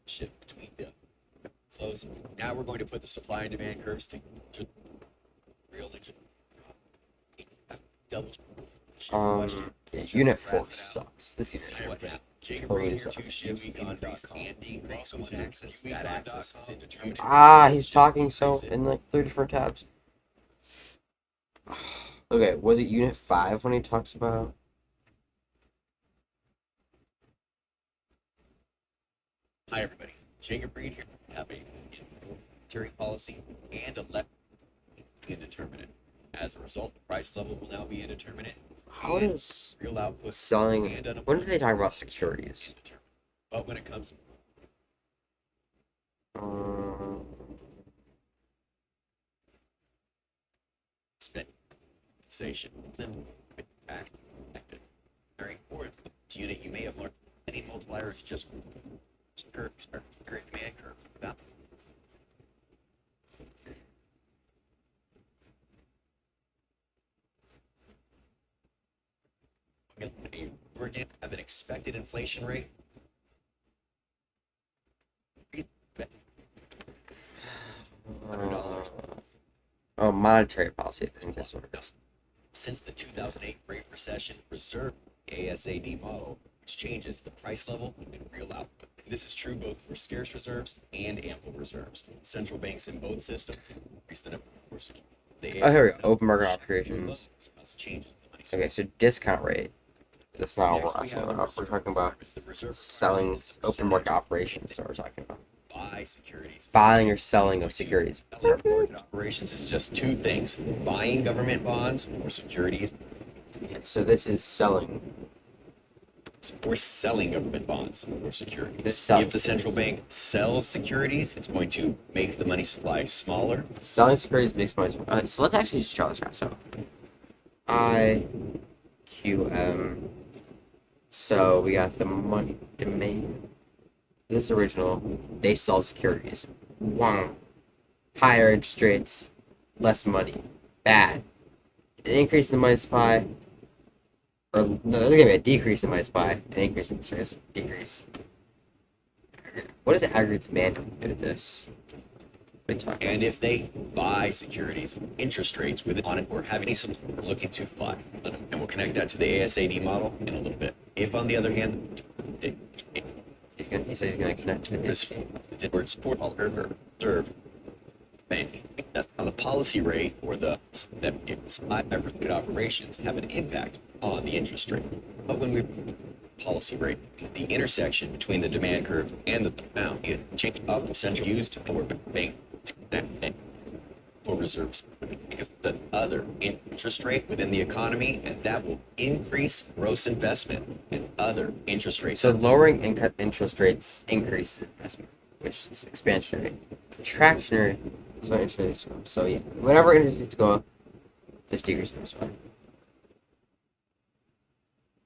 shift between the flows. Now we're going to put the supply and demand curves to real interest. double Yeah, Just Unit graph 4 it out. sucks. This See unit what happened. Jacob totally Reed here, sucks. two shifts increase and decrease. Welcome to access. That access is indeterminate. He's talking so in like 3 different tabs. Okay, was it Unit 5 when he talks about? Hi, everybody. Jacob Reed here. Have a monetary policy and a left indeterminate. As a result, the price level will now be indeterminate. How does real output selling? and When do they talk about securities? But when it comes Um, spending, then back very important unit you may have learned. Any multiplier is just curve demand curve. That we're going to have an expected inflation rate. $100. Oh, monetary policy. I think that's what it is. Since the 2008 Great Recession, Reserve ASAD model, which changes the price level and real output. This is true both for scarce reserves and ample reserves. Central banks in both systems increase the number of securities. Oh, here we go. Open market operations. Changes in the money Okay, so discount rate. That's not what Next, we're we asking have about. We're talking about the reserve selling is the open market percentage operations. That's what we're talking about. buy securities. Buying or selling of securities. Market operations is just two things: buying government bonds or securities, So this is selling. or selling government bonds or securities. This sells If the central bank sells securities, it's going to make the money supply smaller. Selling securities makes money. So let's actually just draw this graph. So IQM. So we got the money demand. This is original. They sell securities. Wow. Higher interest rates, less money. Bad. An increase in the money supply. Or no, there's gonna be a decrease in money supply. An increase in interest rates. Decrease. What does aggregate demand do to this? And if they buy securities, interest rates with on it, or have any support looking to fly, and we'll connect that to the ASAD model in a little bit. If, on the other hand, he said he's gonna connect to this. words for reserve bank. That's how the policy rate or the that good operations have an impact on the interest rate. But when we policy rate, the intersection between the demand curve and the amount, it change up central used or bank for reserves because the other interest rate within the economy, and that will increase gross investment and other interest rates. So lowering interest rates increases investment, which is expansionary. Contractionary is when interest rates go up. So yeah, whenever interest rates go up, there's decrease in investment.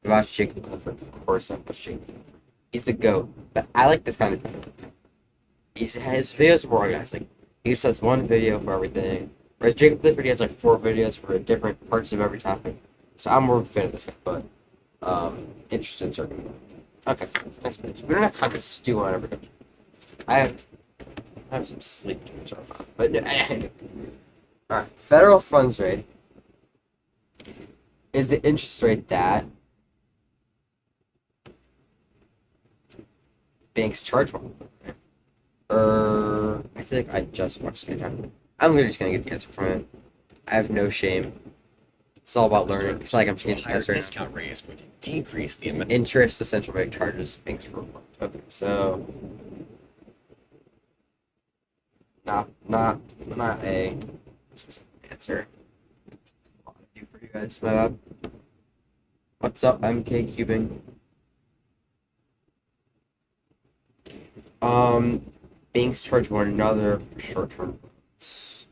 I watched Jacob Clifford, of course I watched Jacob Clifford. He's the GOAT, but I like this kind of thing. His videos are more organized. Like, he just has one video for everything. Whereas Jacob Clifford, he has like 4 videos for different parts of every topic. So I'm more of a fan of this guy, but interested in certain. Okay, next page. We don't have time to stew on everything. I have some sleep to talk about. But no, alright. Federal funds rate is the interest rate that banks charge one. I feel like I just watched this guy talk. I'm literally just gonna get the answer from it. I have no shame. It's all about learning. It's like I'm taking higher tests right discount rate is going to decrease the amount. Interest the central bank charges banks for. Okay, so not a answer. A lot of you for you guys. My bad. What's up, MK cubing? Banks charge one another for short-term loans.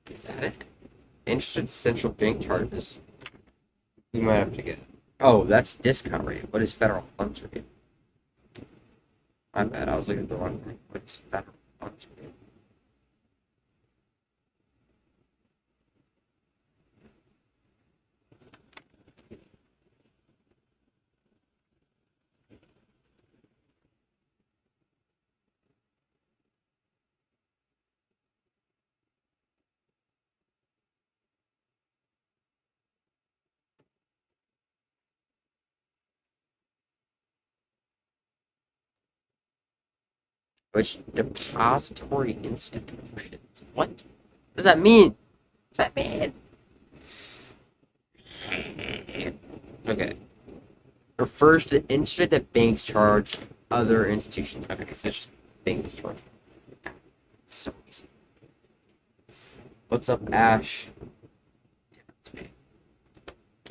Is that it? Interested central bank charges. We might have to get. Oh, that's discount rate. What is federal funds rate? My bad. I was looking at the wrong thing. What is federal funds rate? which depository institutions. What does that mean? What does that mean? Okay. Refers to the interest that banks charge other institutions. Okay, so it's just banks charge. So easy. What's up, Ash? It's me.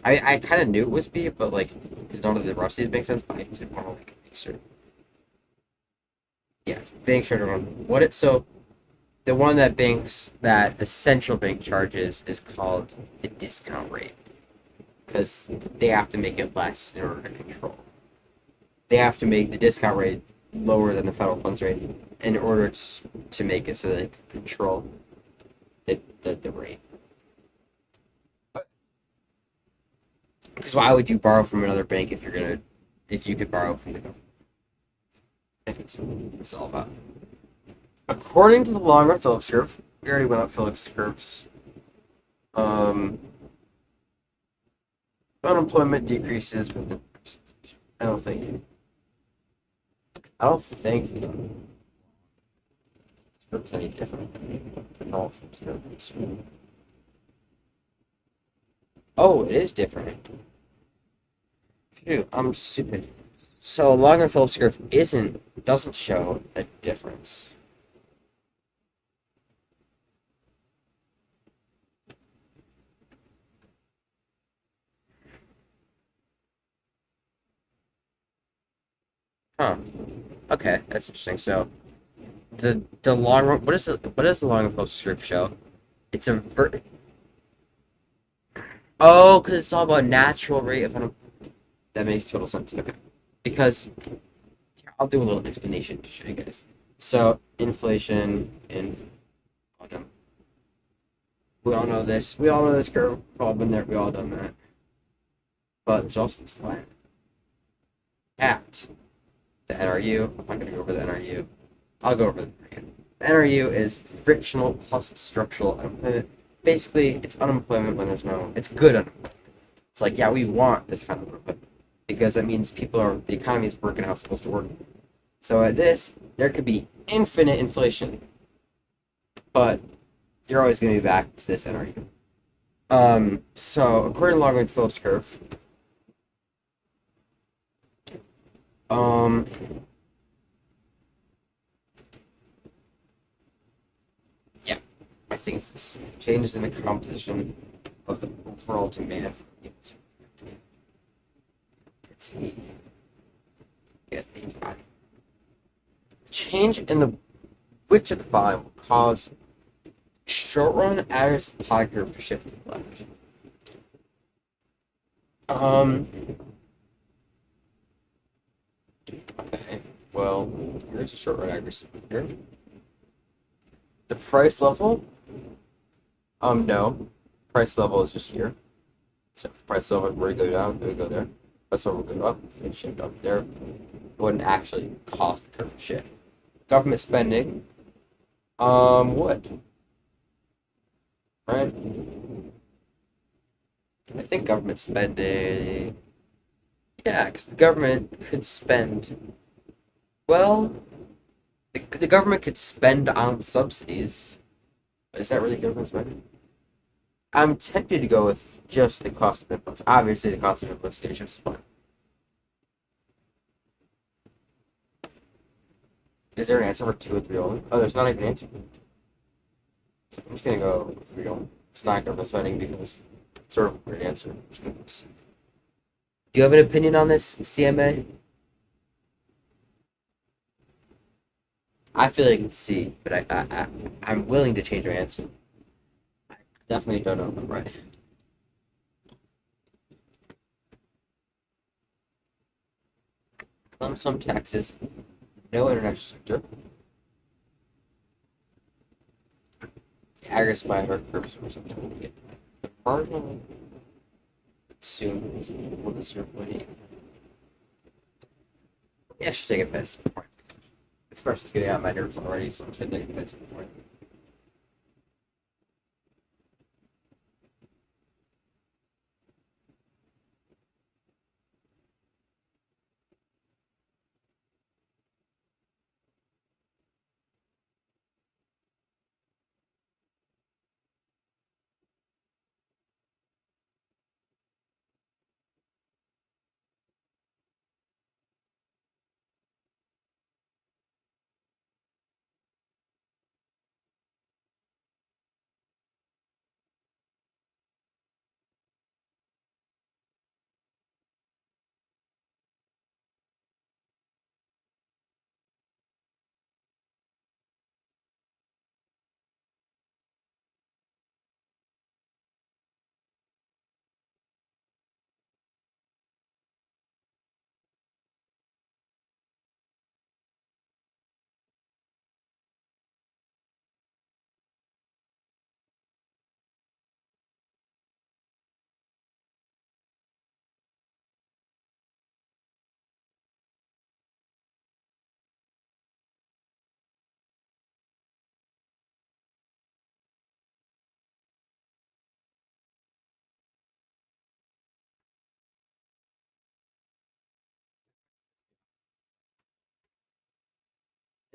I kind of knew it was B, but like, because none of the Russies make sense, but I didn't want to like make sure. Yeah, bank charge one. What it so the one that banks that the central bank charges is called the discount rate because they have to make it less in order to control. They have to make the discount rate lower than the federal funds rate in order to make it so they can control the rate. Because why would you borrow from another bank if you could borrow from the government? I think so. It's all about. According to the long run Phillips curve, we already went up Phillips curves. Um, Unemployment decreases with. I don't think. I don't think it's any different than all Phillips curves. Oh, it is different. Shoot, I'm stupid. So a long run Phillips curve doesn't show a difference. Huh. Okay, that's interesting. So the long run what does the long run Phillips curve show? It's a oh, because it's all about natural rate of that makes total sense. Okay, because I'll do a little explanation to show you guys. So inflation in oh no. We all know this. We all know this curve. We've all been there. We all done that. But there's also this line at the NRU. I'm not gonna go over the NRU. I'll go over the NRU. The NRU is frictional plus structural unemployment. Basically, it's unemployment when there's no. It's good unemployment. It's like yeah, we want this kind of unemployment because that means the economy is working how it's supposed to work. So at this, there could be infinite inflation, but you're always going to be back to this NRU. So according to long-range Phillips curve, um, yeah, I think it's this changes in the composition of the overall demand for people. Let's see. Get these out. Change in the which of the following will cause short run average supply curve to shift to the left. Okay. Well, here's a short run average supply curve. The price level? No. Price level is just here. So if the price level were to go down, it would go there. Price level would go up, it would shift up there. It wouldn't actually cause the curve to shift. Government spending, would. Right? I think government spending. Yeah, because the government could spend. Well, the government could spend on subsidies. Is that really government spending? I'm tempted to go with just the cost of inputs. Obviously, the cost of inputs do shift supply. Is there an answer for 2 and 3 only? Oh, there's not even an answer. So I'm just gonna go with 3 only. It's not government spending because it's sort of a weird answer. Do you have an opinion on this, CMA? I feel like it's C, but I'm willing to change my answer. I definitely don't know if I'm right. Lump sum taxes, no international sector. Aggregates by her purpose or something. The marginal consumer is equal to 0.8. Yeah, I should take a piss. This question's getting out my nerves already, so I'm just gonna take a piss before.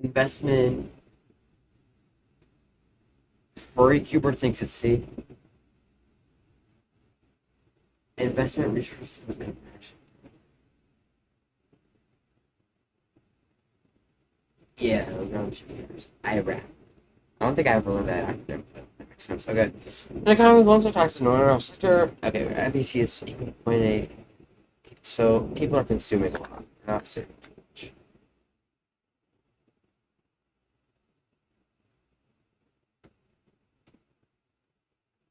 Investment. Furry Cuber thinks it's C. Investment resources with comparison. Yeah, I rap. I don't think I ever learned that acronym, but that makes sense. Okay. An economy with loans and taxes in our sector. Okay, NBC is equal to point eight. So people are consuming a lot, not saving too much.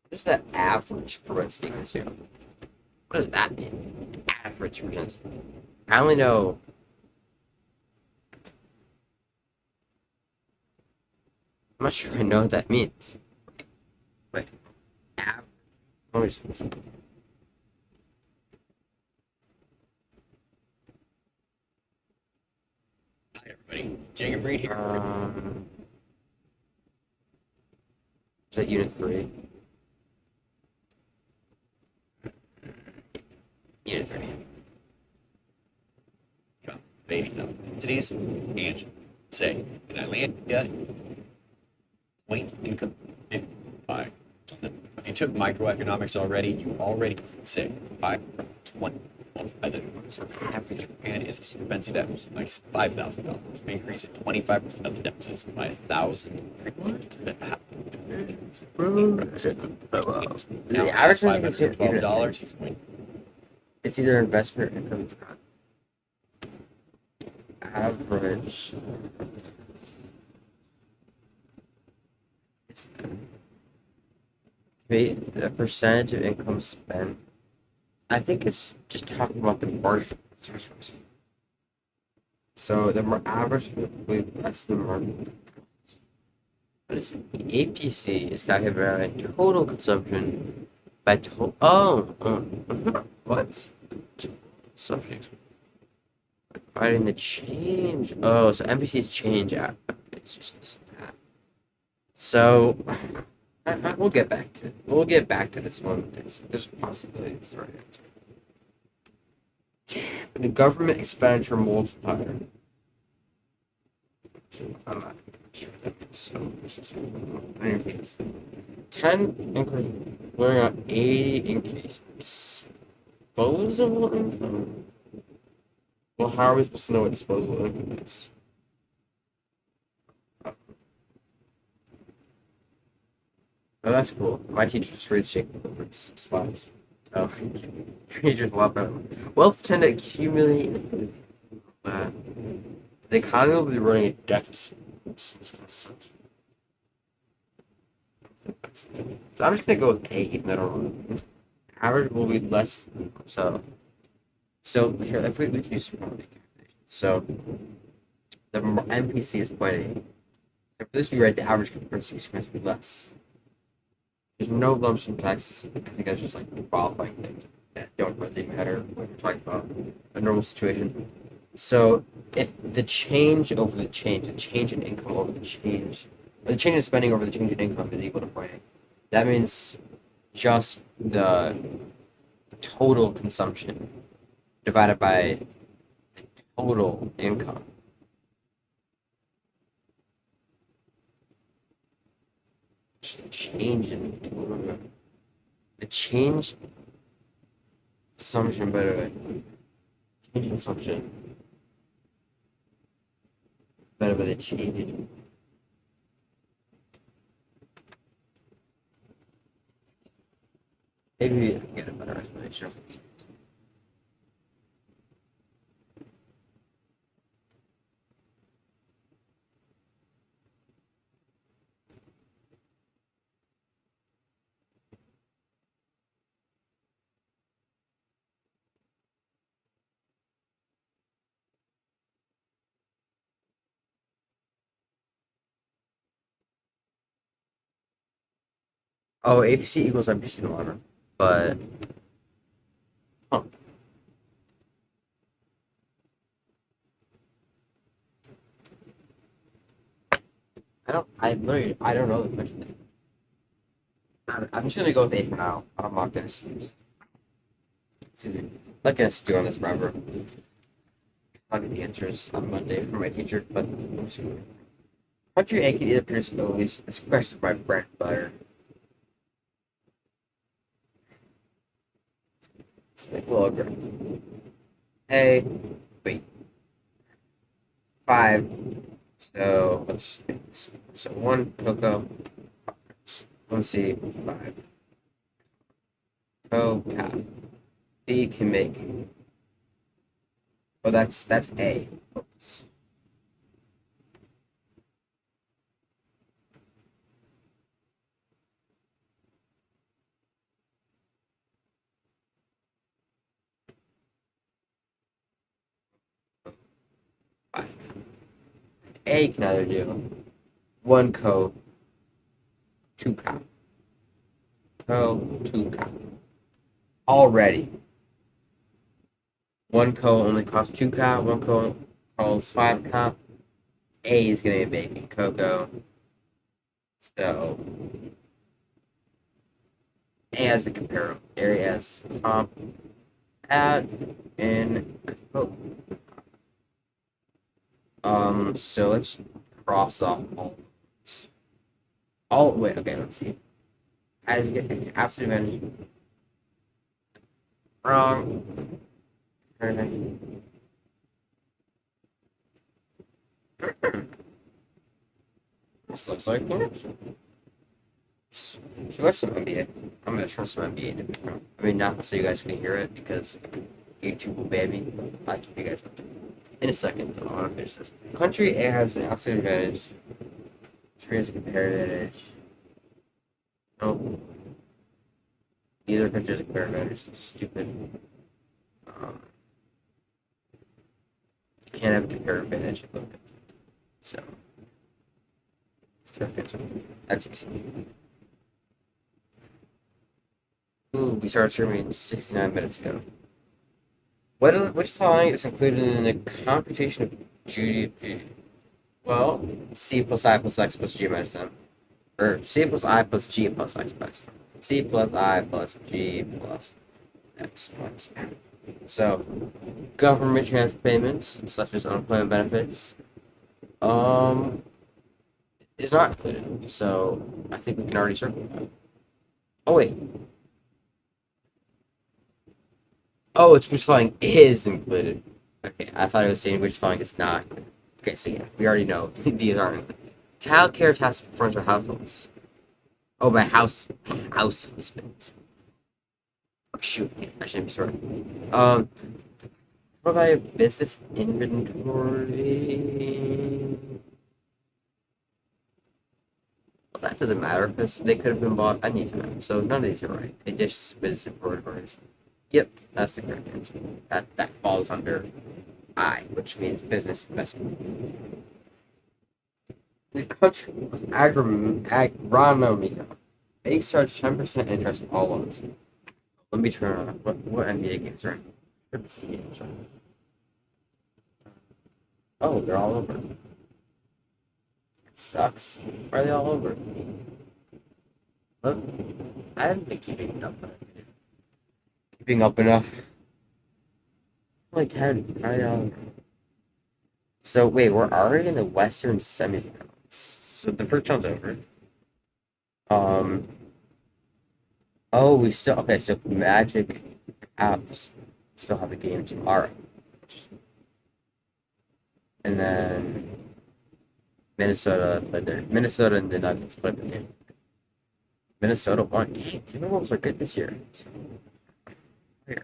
What is the average propensity to consume? What does that mean? Average propensity. I only know. I'm not sure I know what that means. Like, average. Let me see. Hi, everybody. Jacob Reed here. Is that Unit 3? Unit 3. Come, baby, no. Today's and say in Atlanta, point income 55. If you took microeconomics already, you already say 5 from 20. By the average and is the propensity that was like $5,000. Increase it 25% of the deficit by 1,000. The average $512. He's going. It's either investment or income. Average. The percentage of income spent. I think it's just talking about the marginal resources. So the average will be less than marginal. But it's APC is calculated by total consumption by total. What? Subject. Providing the change. Oh, so NPC's change app. It's just this and that. So we'll get back to it. We'll get back to this one. There's possibilities the right answer. The government expenditure multiplier. So I'm not sure that is so. I think it's 10 increase. We're at 80 increase. Disposable income. Well, how are we supposed to know what disposable income is? Oh, that's cool. My teacher just reads Shakespeare slides. Oh, teachers a lot better. Wealth tend to accumulate. The economy will be running a deficit. So I'm just gonna go with A, even though I don't know. Average will be less than so here if we can use some calculations. So the MPC is 0.8. So for this to be right, the average comparison has to be less. There's no lump sum taxes. I think that's just like qualifying things that don't really matter when you're talking about a normal situation. So if the change over the change in income over the change in spending over the change in income is equal to 0.8, that means just the total consumption divided by the total income. Change in the change consumption, by the way. Change consumption better by the change in. Maybe I can get a better explanation of this. Oh, APC equals MPC in water, but huh. I don't know the question. I'm just gonna go with A for now. I'm not gonna excuse me. I'm not gonna stew on this forever. I'll get the answers on Monday from my teacher, but I'm just gonna Country A can either produce oats. This question by bread and butter. Let's make a little graph. A, wait, 5. So let's just make this. So 1 cocoa. Let's see, 5. Cocoa. B can make. Oh, that's A. Oops. A can either do 1 co, 2 co. Co, 2 co. Already. 1 co only costs 2 co, 1 co costs 5 co. A is going to be making cocoa. So, A has the comparative area as comp add in cocoa. So let's cross off all wait, okay, let's see. As you get absolute advantage. Wrong. This looks like it. So let's some NBA. I'm gonna turn some NBA into the background. I mean, not so you guys can hear it because YouTube will ban me. I'll keep you guys up in a second. I want to finish this. Country A has an absolute advantage. Country has a comparative advantage. Nope. Neither country has a comparative advantage. It's stupid. You can't have a comparative advantage. So. That's easy. Ooh, we started streaming 69 minutes ago. Which following is included in the computation of GDP? Well, C plus I plus X plus G minus M. Or C plus I plus G plus X minus M. C plus I plus G plus X minus M. So, government transfer payments, such as unemployment benefits, is not included. So, I think we can already circle that. Oh, wait. Oh, it's which flying is included. Okay, I thought it was saying which flying is not. Okay, so yeah, we already know these aren't included. Child care task forms for households. Oh, by house husbands. Oh, shoot, I shouldn't be sorry. What about business inventory? Well, that doesn't matter because they could have been bought. I need to know. So none of these are right. Additions to business inventories. Yep, that's the correct answer. That falls under I, which means business investment. The country of agronomy, banks charge 10% interest on all loans. Let me turn on what NBA games are in. ABC games are in. Oh, they're all over. It sucks. Why are they all over? Look, I haven't been keeping up enough. Only 10. Why are they all over? So wait, we're already in the Western semifinals. So the first round's over. Um. Oh, we still okay. So Magic Apps still have a game tomorrow, and then Minnesota played there. Minnesota and the Nuggets played the game. Minnesota won. Hey, Timberwolves are good this year. Here,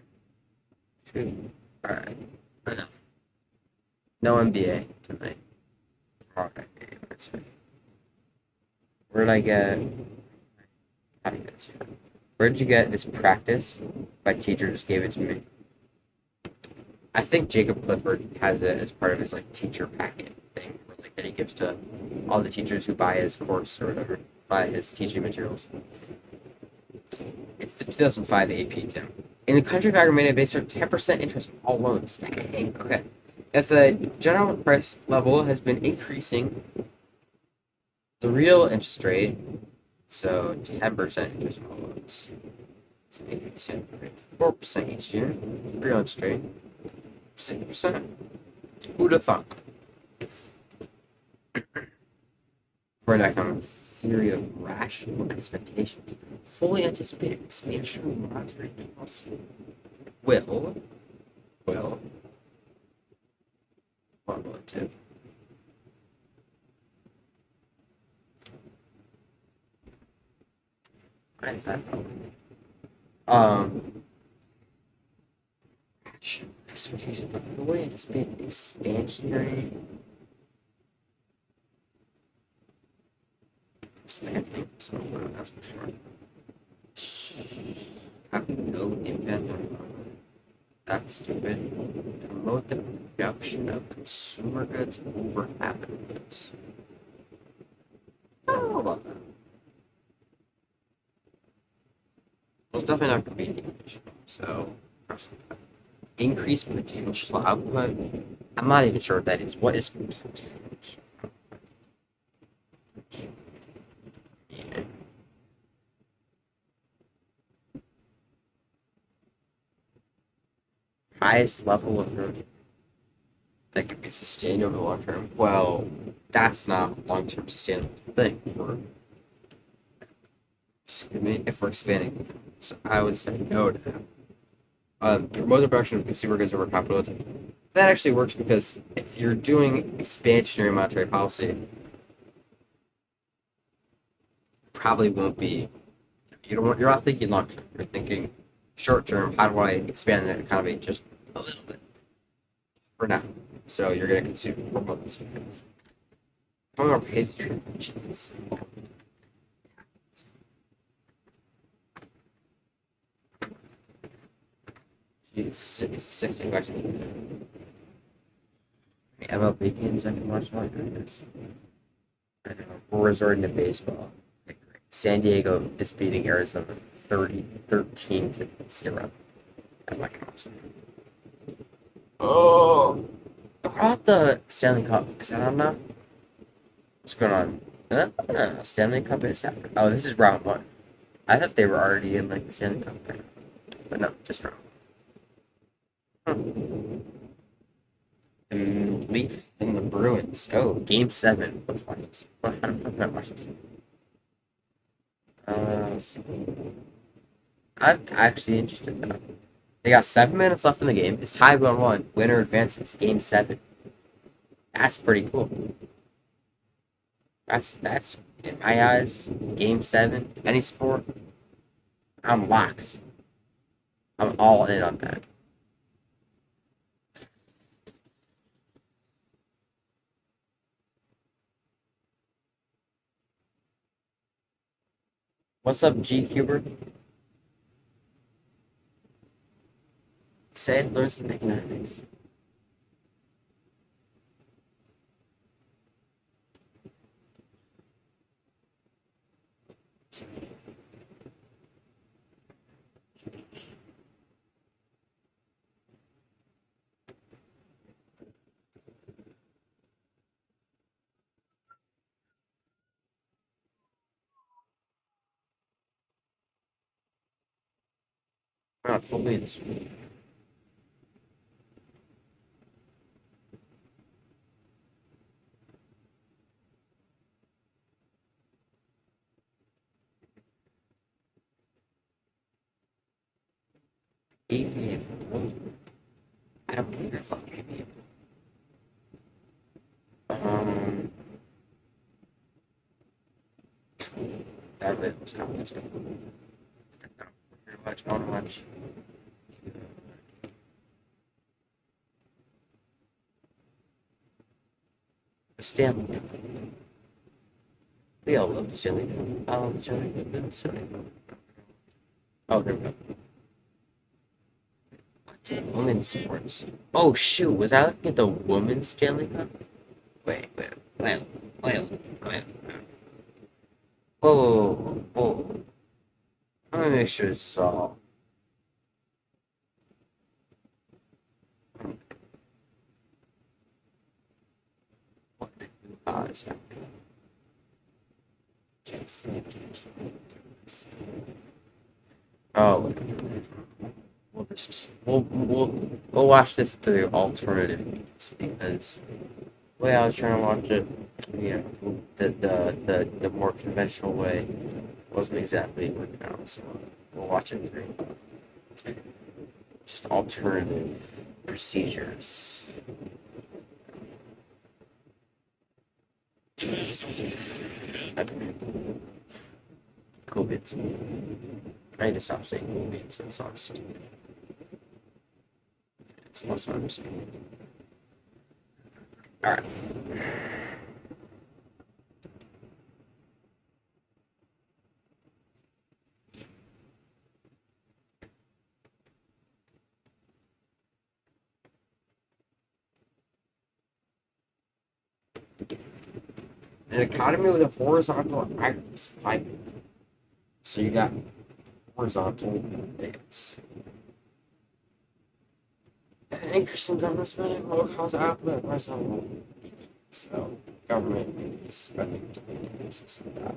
2. All right, enough. No NBA tonight. All right, that's right. Where did I get? How do you get this here? Where did you get this practice? My teacher just gave it to me. I think Jacob Clifford has it as part of his like teacher packet thing, like that he gives to all the teachers who buy his course or whatever, buy his teaching materials. It's the 2005 AP exam. In the country of Armenia, they start 10% interest on all loans. Dang, okay. If the general price level has been increasing, the real interest rate, so 10% interest on all loans, it's increasing 4% each year. Real interest rate, 6%. Who'da thunk? Current economic theory of rational expectations, fully anticipated expansion of monetary policy will correlative. Why is that? Rational expectations of fully anticipated expansionary expanding. So that's for sure. Have no impact on that's stupid. Promote the production of consumer goods over capital goods. How about that? Well, it's definitely not going to be deflation. So, increase potential output. I'm not even sure what that is. What is potential? Yeah. Highest level of growth that can be sustained over the long term. Well, that's not a long-term sustainable thing for if we're expanding. So I would say no to that. Promote the production of consumer goods over capitalism. That actually works because if you're doing expansionary monetary policy, probably won't be. You're not thinking long term. You're thinking short term. How do I expand the economy just a little bit for now? So you're going to consume more consumer goods. How more pages? Jesus. It's 16 questions. MLB games I can watch while doing this. I don't know. We're resorting to baseball. Okay, great. San Diego is beating Arizona 13 to 0. I'm not gonna watch that. Oh, what about the Stanley Cup? Is that on now? What's going on? Stanley Cup is happening. Oh, this is round one. I thought they were already in like the Stanley Cup, but no, just round. Leafs and the Bruins. Oh, Game 7. Let's watch this. How do I watch this? I'm actually interested in that. They got 7 minutes left in the game. It's tied 1-1. Winner advances. Game 7. That's pretty cool. That's in my eyes. Game 7. Any sport. I'm locked. I'm all in on that. What's up, G Cuber? Said learn some economics. Not fully in this. 8 p.m. I don't care if I'm 8 p.m. That really was kind of messed up. I want to watch. Stanley Cup. We all love the Stanley Cup. I love the Stanley Cup. Oh, here we go. Women's sports. Oh shoot, was I looking at the women's Stanley Cup? Wait. Whoa. Let me make sure this is all. What is happening? Oh, we'll watch this through alternative means because way I was trying to watch it, you know, the more conventional way wasn't exactly working out. So we'll watch it through just alternative procedures. Okay, cool beans. I need to stop saying cool beans. That sounds stupid. It's less what I'm saying. All right. An economy with a horizontal axis. So you got horizontal bits. An increase in government spending will cause output and price level. So government spending to increases in that.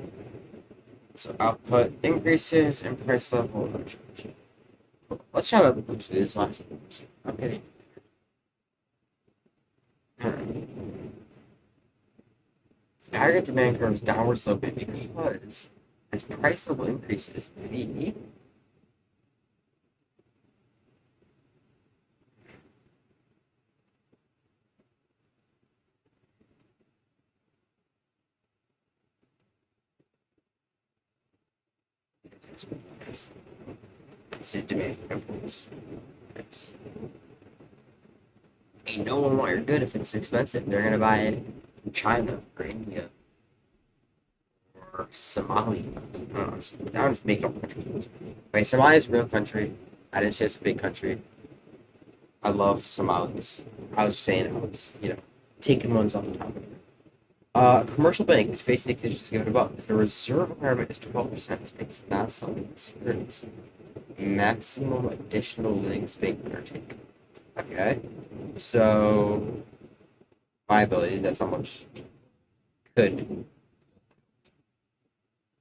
So output increases and price level no change. Cool. Let's try to push these last ones. I'm getting. Aggregate demand curve is downward sloping because as price level increases, the this is demand for imports. Ain't no one want your good if it's expensive. They're gonna buy it from China or India or Somalia. I don't know. I'm just making up countries. Wait, Somalia is a real country. I didn't say it's a big country. I love Somalis. I was saying I was, taking ones off the top of it. Commercial bank is facing the conditions given above. If the reserve requirement is 12%, it makes not selling securities. Maximum additional lending space undertake. Okay. So viability, that's how much could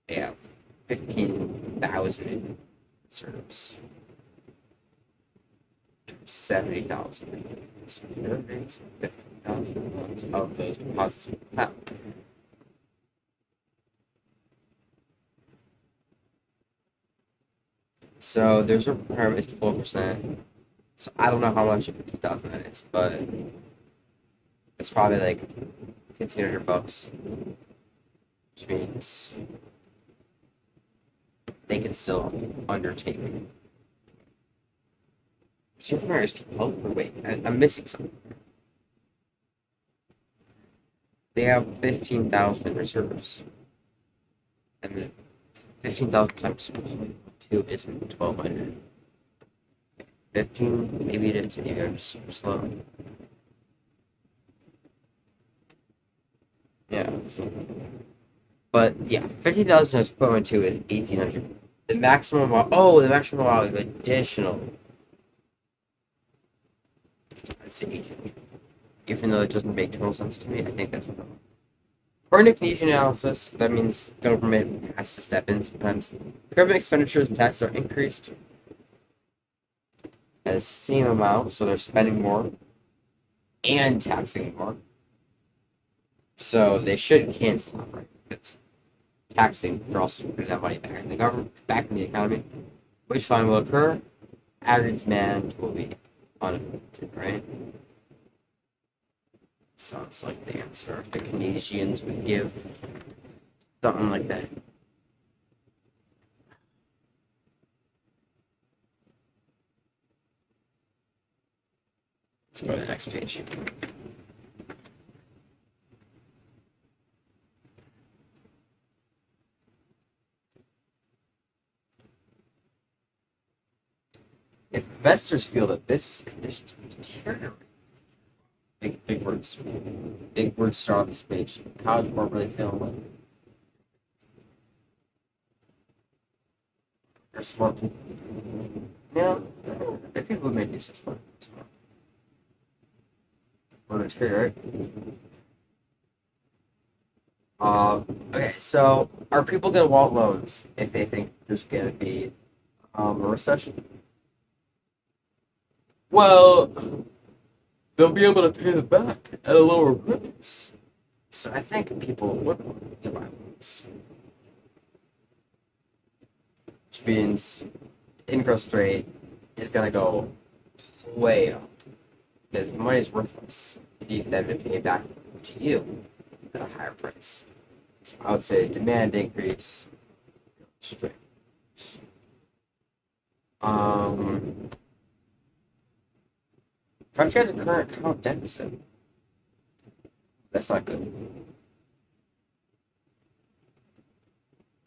they have 15,000 reserves. 70,000 securities, 50,000 of those deposits have. So there's a requirement is 12%. So I don't know how much of 50,000 that is, but it's probably like $1,500, which means they can still undertake. So requirement is 12. Wait, I'm missing something. They have 15,000 reserves, and the 15,000 times 2 isn't 1,200. 15, maybe it is. Maybe I'm just slow. Yeah. But yeah, 15,000 times 0.12 is 1,800. The maximum. The maximum amount of additional. Let's say 1,800. Even though it doesn't make total sense to me, I think that's what I'm. According to Keynesian analysis, that means government has to step in sometimes. Government expenditures and taxes are increased at the same amount, so they're spending more and taxing more. So they should cancel out, right? Because taxing, they're also putting that money back in the government, back in the economy, which fine will occur. Aggregate demand will be unaffected, right? Sounds like the answer the Keynesians would give. Something like that. Let's go to the next page. If investors feel that business conditions will deteriorate, big words. Big words start off this page. College board really feeling like they're smart people. Yeah, the people who make this are smart. Will deteriorate. Okay, so are people gonna want loans if they think there's gonna be a recession? Well, they'll be able to pay them back at a lower price. So I think people would want to buy loans, which means the interest rate is gonna go way up because the money's worthless. You need them to pay back to you at a higher price. So I would say demand increase, straight. Um, Country has a current account deficit. That's not good.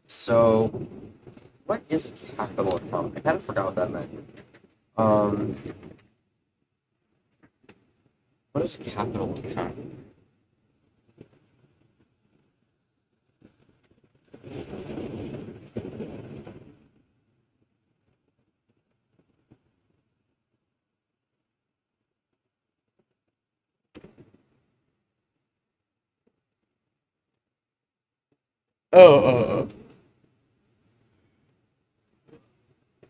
So, what is a capital account? I kind of forgot what that meant. Um, what is a capital account? Oh.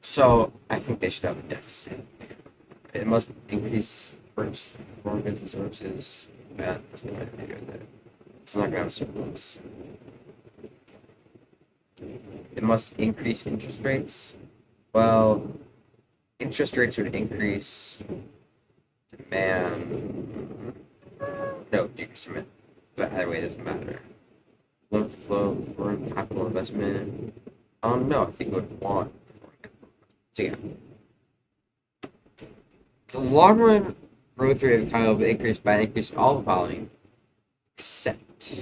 So, I think they should have a deficit. It must increase purchase foreign goods and services. That's not going to do that. It's not going to have a surplus. It must increase interest rates. Well, interest rates would increase demand. No, decrease demand. But either way, it doesn't matter. Limit the flow of foreign capital investment. No, I think it would want foreign capital. So yeah, the long run growth rate of the economy will be increased by an increase in all the following, except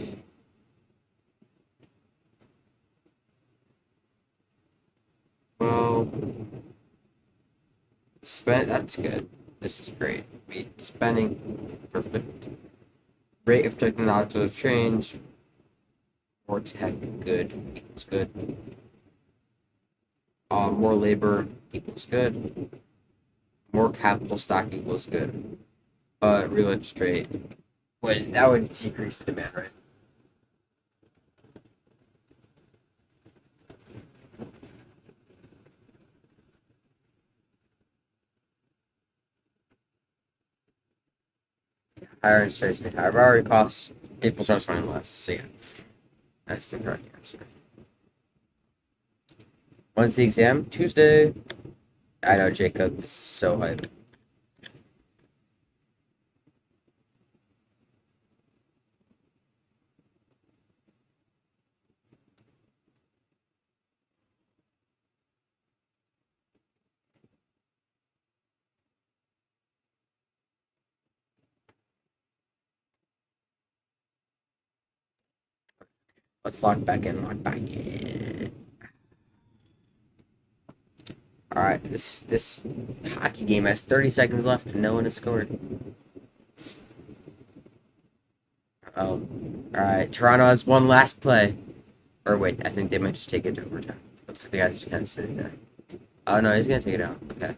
well, spend. That's good. This is great. Spending perfect. Rate of technological change. More tech good equals good. More labor equals good. More capital stock equals good. Real interest rate. That would decrease the demand, right? Higher interest rates mean higher borrowing costs. People start spending less. So yeah, that's the correct answer. When's the exam? Tuesday. I know, Jacob. This is so hype. Let's log back in. Log back in. All right. This hockey game has 30 seconds left and no one has scored. Oh. All right. Toronto has one last play. Or wait, I think they might just take it to overtime. Looks like the guy's just kind of sitting there. Oh no, he's gonna take it out. Okay.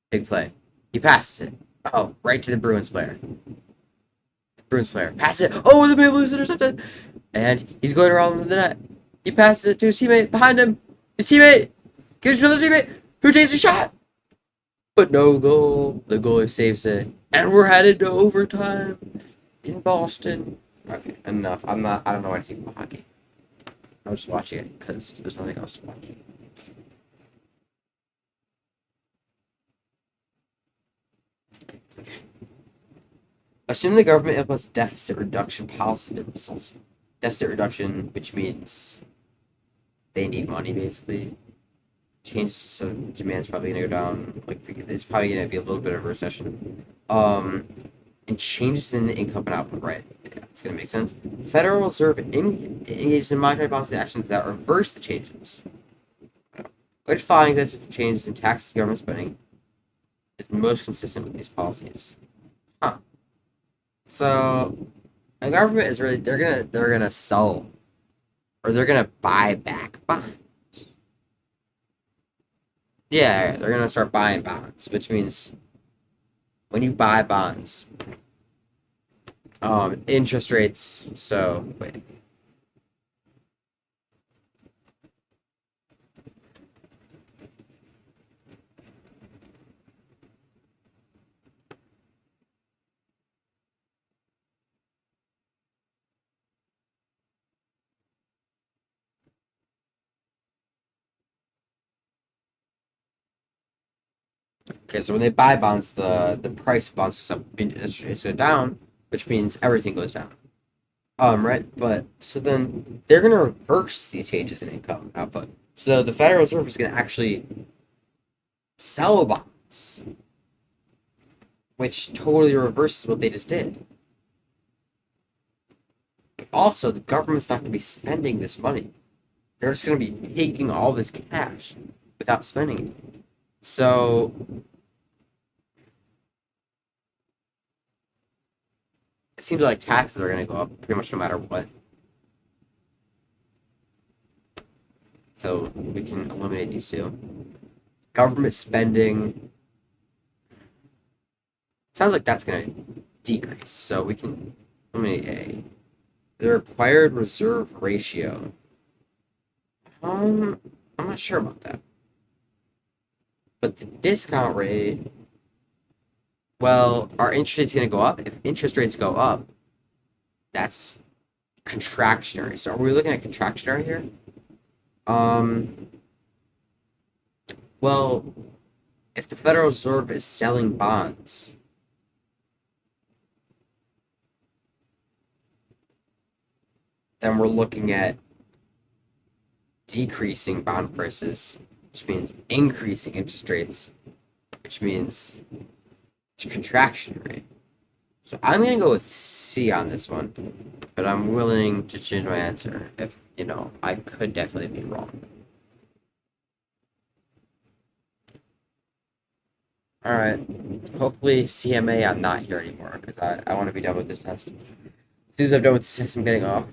Big play. He passes it. Oh, right to the Bruins player. Bruins player. Pass it. Oh, the Maple Leafs intercepted. And he's going around the net. He passes it to his teammate behind him. His teammate gives it to the teammate who takes a shot. But no goal. The goalie saves it. And we're headed to overtime in Boston. Okay, enough. I don't know anything about hockey. I was just watching it because there's nothing else to watch. Okay. Assume the government implements deficit reduction policy. Deficit reduction, which means they need money basically. Changes, so demand's probably gonna go down. Like it's probably gonna be a little bit of a recession. And changes in the income and output, right? Yeah, it's gonna make sense. Federal Reserve engages in monetary policy actions that reverse the changes. Which following types of changes in taxes and government spending is most consistent with these policies? Huh. So the government is really they're gonna sell or they're gonna buy back bonds. Yeah, they're gonna start buying bonds, which means when you buy bonds, interest rates. So wait, Okay, so when they buy bonds, the price of bonds goes up, it's go down, which means everything goes down. Right, but so then they're gonna reverse these changes in income output. So the Federal Reserve is gonna actually sell bonds, which totally reverses what they just did. Also, the government's not gonna be spending this money. They're just gonna be taking all this cash without spending it. So it seems like taxes are gonna go up pretty much no matter what. So we can eliminate these two. Government spending sounds like that's gonna decrease. So we can eliminate A. The required reserve ratio. I'm not sure about that. But the discount rate, well, are interest rates going to go up? If interest rates go up, that's contractionary. So are we looking at contractionary here? Um, well, if the Federal Reserve is selling bonds, then we're looking at decreasing bond prices, which means increasing interest rates, which means it's a contraction rate. So I'm gonna go with C on this one, but I'm willing to change my answer if, I could definitely be wrong. Alright, hopefully CMA I'm not here anymore, because I want to be done with this test. As soon as I'm done with this test, I'm getting off.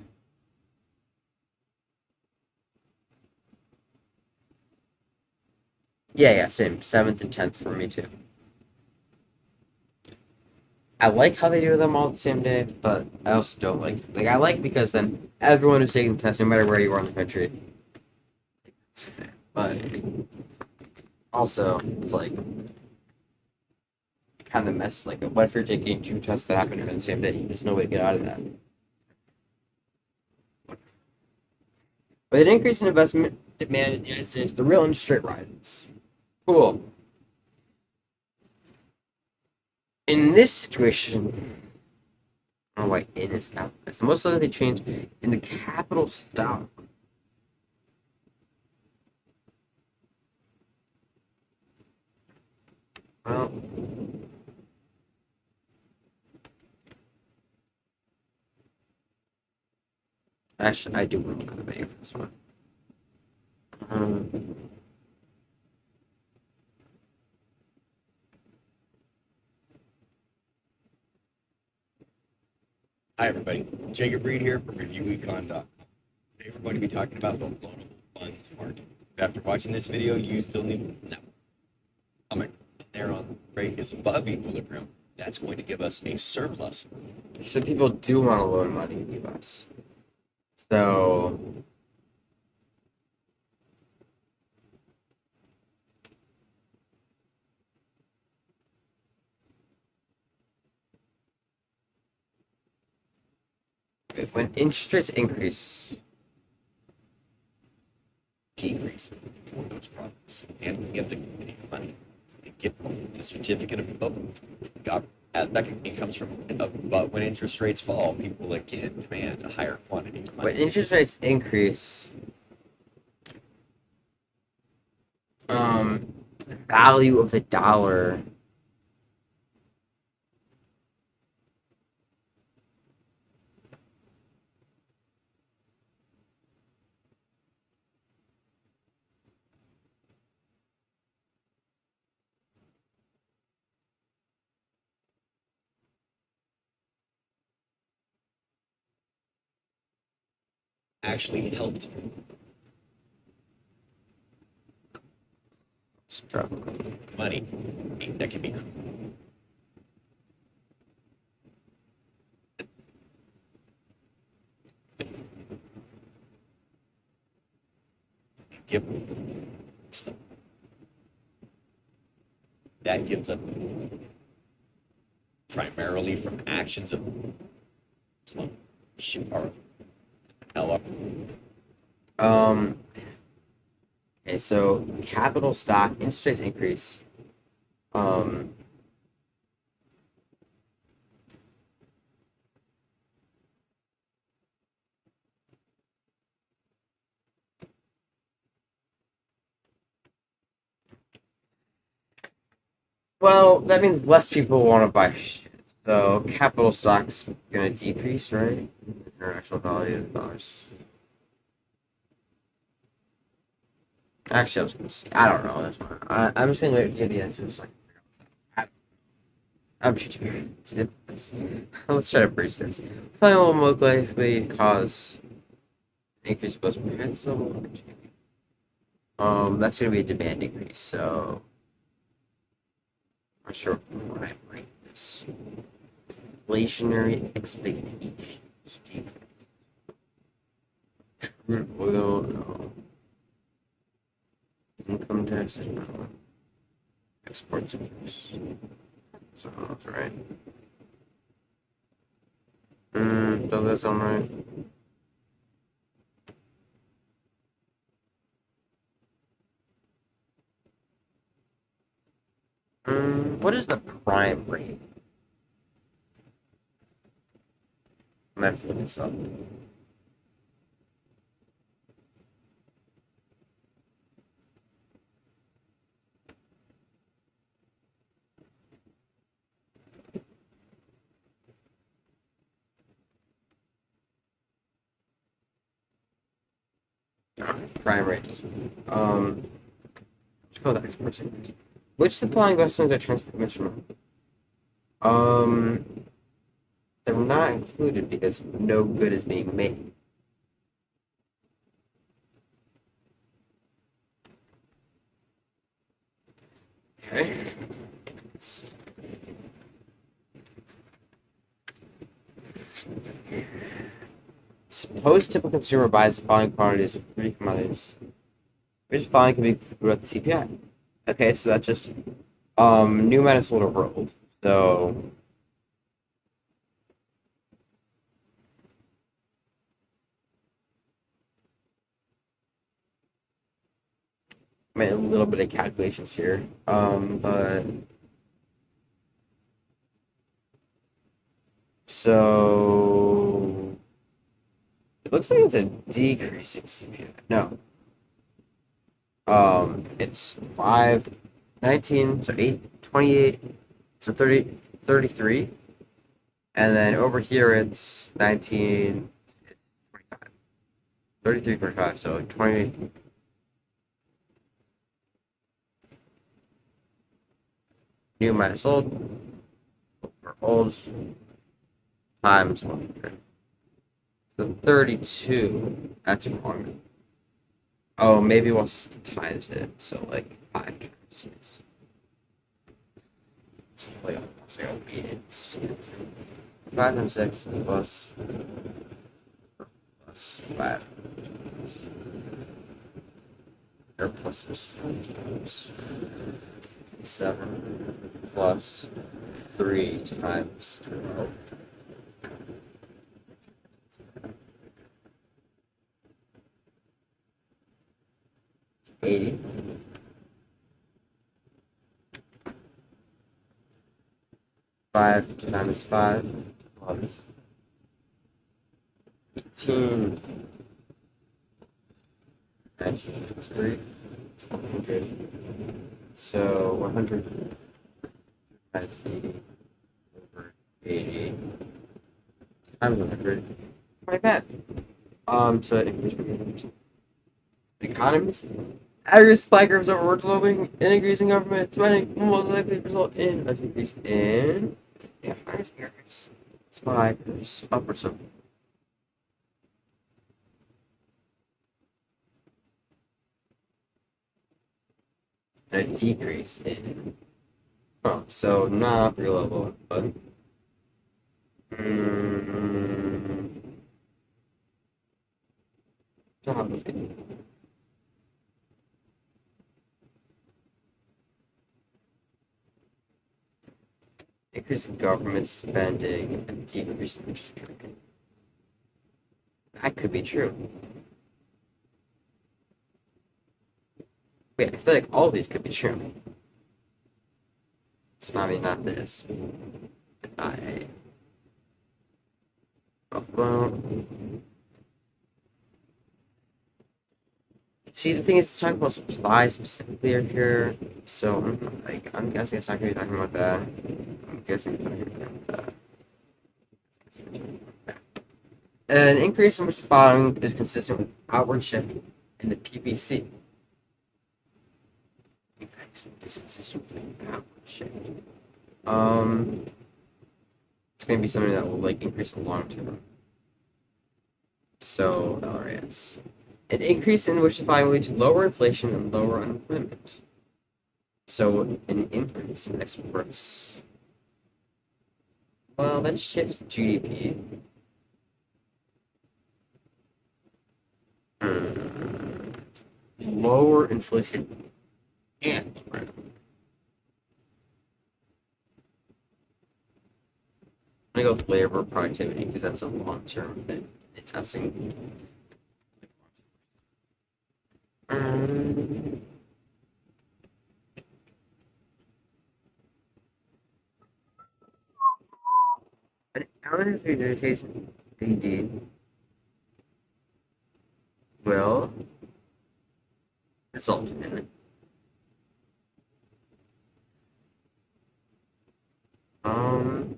Yeah, same. 7th and 10th for me too. I like how they do them all the same day, but I also don't like I like because then everyone who's taking the test, no matter where you are in the country. But also, it's like kind of mess. Like, what if you're taking two tests that happen during the same day? There's no way to get out of that. With an increase in investment demand in the United States, the real interest rate rises. Cool. In this situation, I don't know why in is capital. It's the most likely change in the capital stock. Well, actually, I do want to look at the video for this one. Um, Hi, everybody. Jacob Reed here from ReviewEcon.com. Today we're going to be talking about the loanable funds market. If after watching this video, you still need no there on rate is above equilibrium, that's going to give us a surplus. so people do want to loan money in the U.S. So when interest rates increase, Decrease for those products and we get the money. We get a certificate of that comes from but when interest rates fall, people again demand a higher quantity of when money. interest rates increase, the value of the dollar Actually helped struggling. money that can be given that gives us primarily from actions of or Okay, so capital stock interest rates increase. Um, well, that means less people want to buy shit. So capital stocks gonna decrease, right? International value of dollars. Actually, I was gonna see. I don't know. That's fine. I'm just gonna wait to get the answers. Like, I, I'm too tired to get this. Let's try to bridge this. Flying will most likely cause increase both principal. That's gonna be a demand increase. So, I'm not sure what I rate this. Inflationary expectations. Crude oil, no. Income taxes, no. Exports increase. So that's right. Does that sound right? What is the prime rate? I'm gonna flip this up. Prime rate. Let's go with exports increase. Which supply investments are transferred from? Um, they're not included because no good is being made. Okay. Suppose typical consumer buys the following quantities of three commodities. Which following can be throughout the CPI? Okay, so that's just new minus old over old. So I made a little bit of calculations here. But so it looks like it's a decreasing CPI. No. It's 5, 19, so 8, 28, so 30, 33. And then over here it's 19, 25, 33, 25, so 20. New minus old over old times 100. So 32. That's wrong. Oh, maybe we'll just times it. So like 5 times 6. It's like almost like a weighted. 5 times 6 plus 5. Or plus 6 times 7 plus 3 times 12. 80. 5 times 5 plus 18. 19 plus 3 is 100. So 100 times 80 over 80 times 100. 25. So it increases economies. Aggregate supply curves are oversloping and increasing government spending will most likely result in a decrease in aggregate supply curves upward sloping. A decrease in. Oh, so not real level, but probably. Increase in government spending and decrease in interest rate. That could be true. Wait, I feel like all of these could be true. So, I mean, not this. I. Well. See, the thing is, it's talking about supply specifically here. So, I'm guessing it's not going to be talking about that. I'm guessing it's not going to be talking about that. An increase in which the following is consistent with outward shift in the PPC. Is consistent with an outward shift. It's going to be something that will like increase in the long term. So LRS. An increase in which the following will lead to lower inflation and lower unemployment. So an increase in exports. Well, that shifts GDP. Lower inflation and I'm gonna go with labor productivity because that's a long-term thing. It's testing. An element of the United States AD will result in um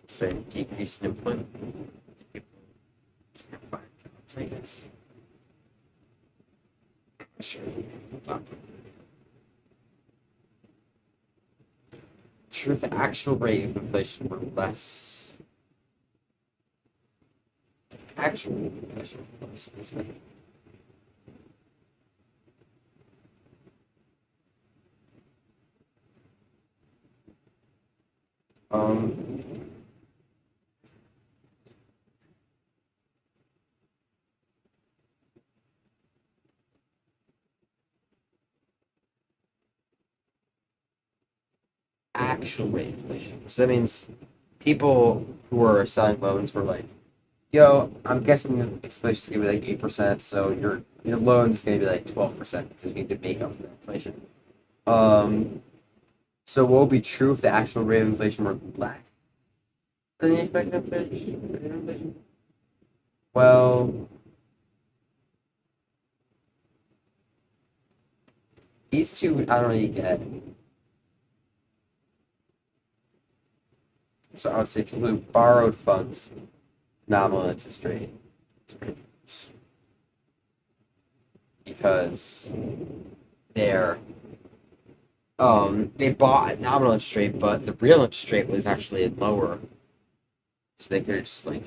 say decrease in employment. People can't find jobs, I guess. Sure. Sure, if the actual rate of inflation were less. Actual rate of inflation were less. Um, Actual rate of inflation. So that means people who are selling loans were like, "Yo, I'm guessing the inflation is gonna be like 8%, so your loan is gonna be like 12% because we need to make up for the inflation." Um, so what would be true if the actual rate of inflation were less than the expected inflation? Well, these two I don't really get. So I would say people who borrowed funds, nominal interest rate, because they're they bought at nominal interest rate, but the real interest rate was actually lower, so they could just like.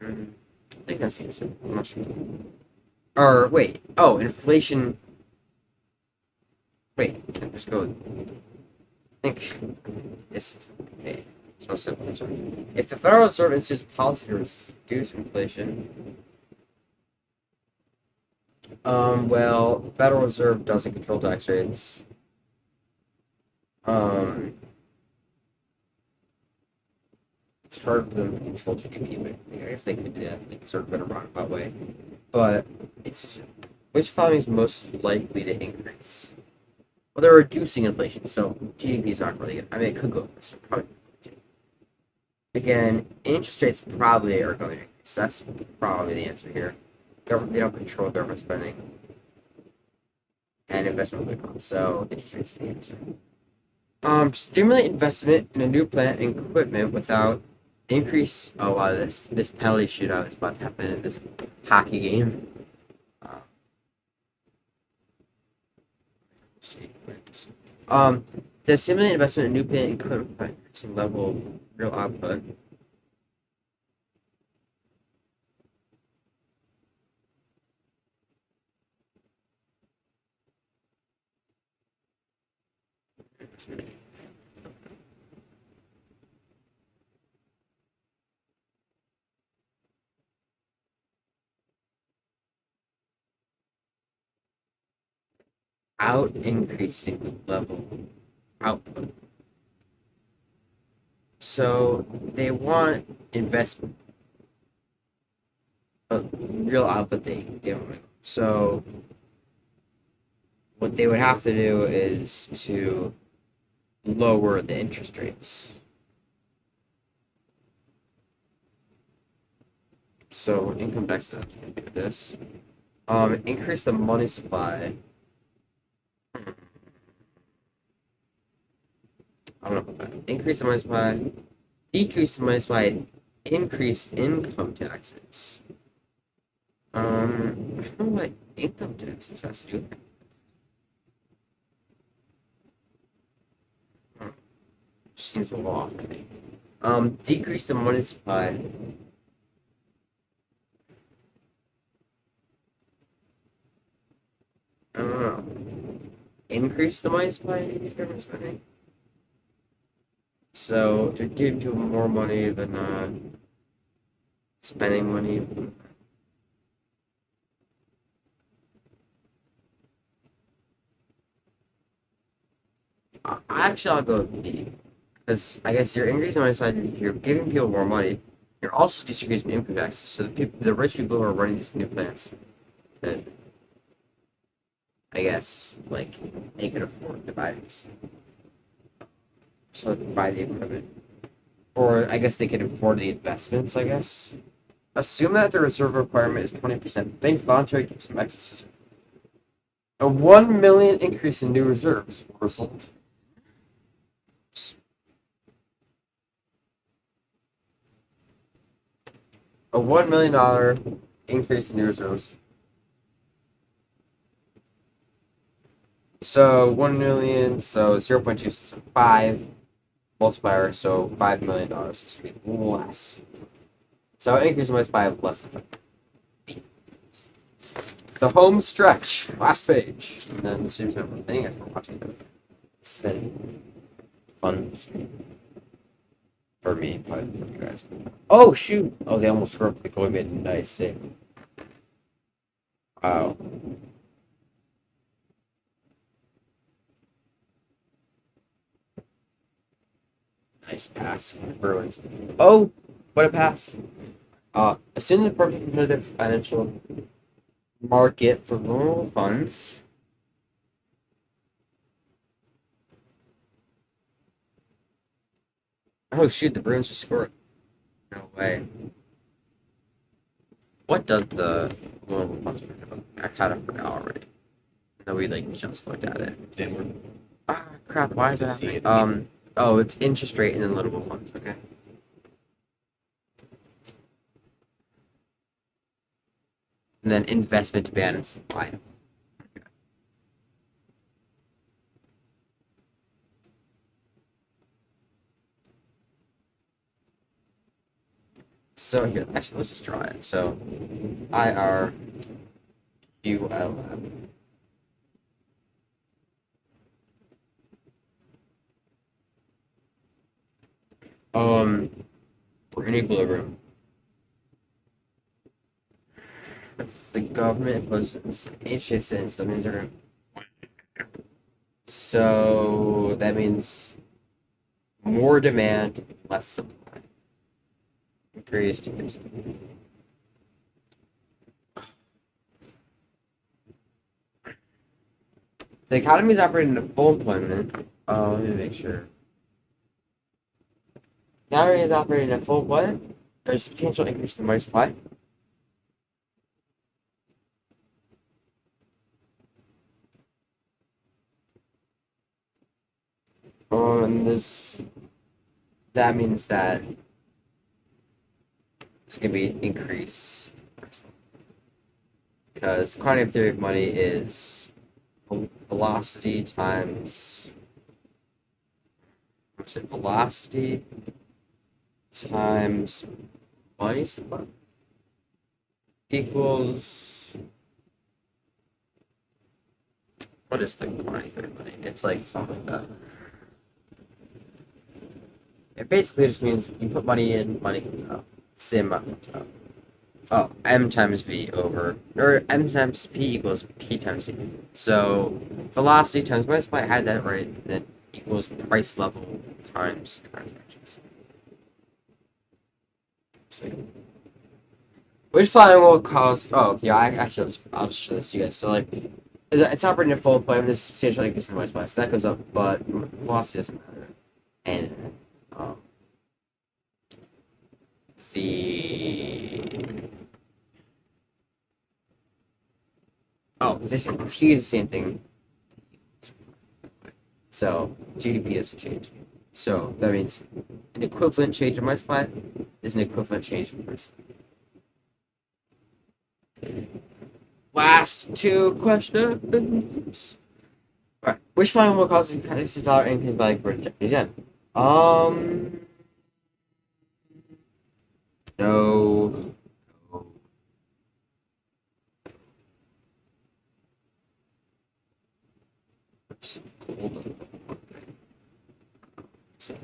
I think that's the answer. I'm not sure. Or wait, oh, inflation. Wait, can I just go? I think this is okay. It's most simple answer. If the Federal Reserve institutes policy to reduce inflation, well, the Federal Reserve doesn't control tax rates. Um, it's hard for them to control GDP, but I guess they could do that, like sort of in a roundabout way. But it's just, which following is most likely to increase? Well, they're reducing inflation, so GDP is not really good. I mean, it could go this, probably. Again, interest rates probably are going to increase. So that's probably the answer here. Government, they don't control government spending and investment will come. So interest rates are the answer. Stimulate investment in a new plant and equipment without increase. Oh wow, this penalty shootout is about to happen in this hockey game. Uh, let's see. To stimulate investment in new plant and equipment by increasing level of real output. without increasing the level of output. So they want investment, but real output they don't want. So what they would have to do is to lower the interest rates. So income tax doesn't have to do with this. Increase the money supply. I don't know about that. Increase the money supply, decrease the money supply, increase income taxes. I don't know what income taxes has to do with it. Seems a little off to me. Decrease the money supply. I don't know. Increase the money supply and decrease government spending. So they're giving people more money than spending money. Actually, I'll go with D. Because I guess you're increasing money supply, you're giving people more money. You're also decreasing income taxes. So the rich people who are running these new plants, that I guess like they could afford to buy these, so buy the equipment, or I guess they could afford the investments. I guess assume that the reserve requirement is 20%. Banks voluntarily keep some excess reserve. A 1 million increase in new reserves will result. A $1 million increase in new reserves. So 1 million, so 0.2, so 5 multiplier, so $5 million. This would be less. So increase in by less than 5. The home stretch, last page, and then the series number. Thank you guys for watching. Spinning, fun for me, probably for you guys. Oh shoot! Oh, they almost screwed up. The goalie made a nice save. Wow. Nice pass from the Bruins. Oh, what a pass! Assume the perfect competitive financial market for rural funds. Oh shoot, the Bruins just scored. No way. What does the rural funds market? I kind of forgot already. No, we like just looked at it. Then we're Ah, crap. Why is to that see happening? it. Oh, it's interest rate and then livable funds. Okay. And then investment demand and supply. Okay. So here, actually, let's just draw it. So, IRQLF. We're in equilibrium. If the government imposes interest rates, that means they're gonna. So that means more demand, less supply. Increase, decrease. The economy is operating at full employment. Let me make sure. The economy is operating at full what? There's a potential increase in the money supply. And that means that it's gonna be an increase because quantitative theory of money is velocity times velocity times money supply equals what is the quantity theory of money? It's like something like that. It basically just means you put money in, money comes out. Same amount comes out. Oh, m times v over, or m times p equals p times c. So velocity times multiply, I had that right, then equals price level times transactions. So, which flying will cause? Oh, yeah. I'll just show this to you guys. So like, it's operating at full plane. This substantial increase in multiply, so that goes up, but velocity doesn't matter. And um, the this Q is the same thing. So GDP doesn't change. So that means an equivalent change in multiply is an equivalent change in price. Last two questions. Alright. Which fund will cause the currency dollar increase by for Japanese yen? Um no. Oops, hold on. So,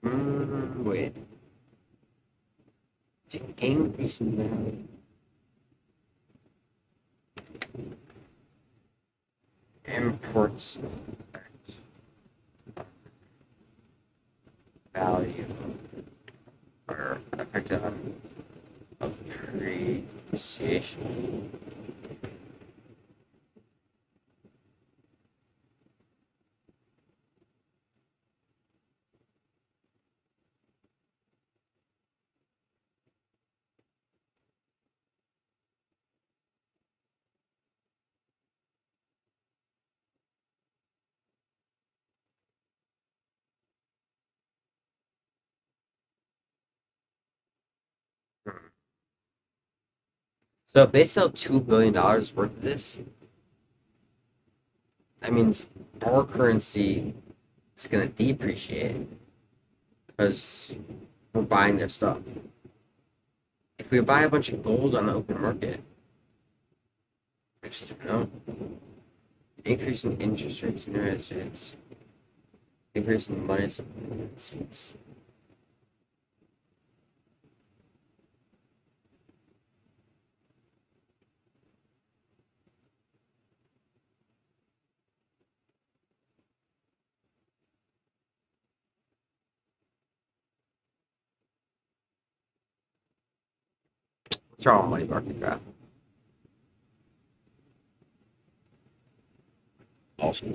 wait. The increase in value. Imports affect value or affected on appreciation. So if they sell $2 billion worth of this, that means our currency is gonna depreciate because we're buying their stuff. If we buy a bunch of gold on the open market, actually no, increase in interest rates in the United States, increase in money supply in the United States. What's our money market graph? Also,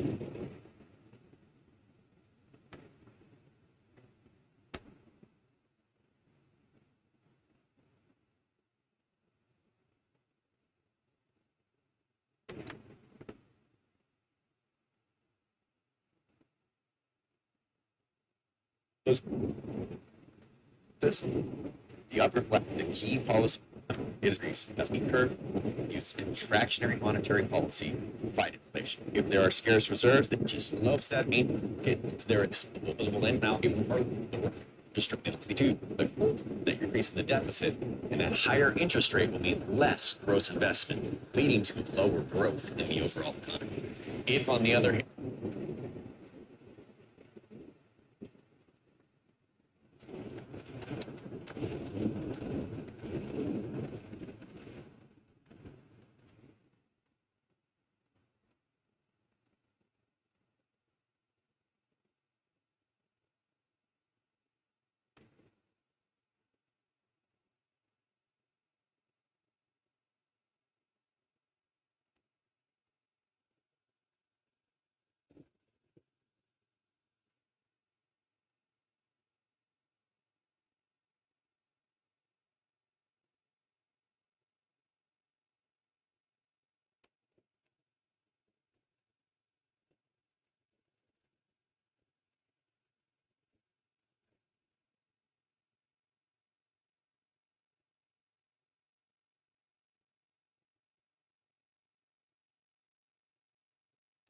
this the upper flat, the key policy is Greece. That's the curve. Use contractionary monetary policy to fight inflation. If there are scarce reserves, that just loves that means there is disposable income even more the work distributed to the two, but that you're increasing the deficit, and that higher interest rate will mean less gross investment, leading to lower growth in the overall economy. If, on the other hand,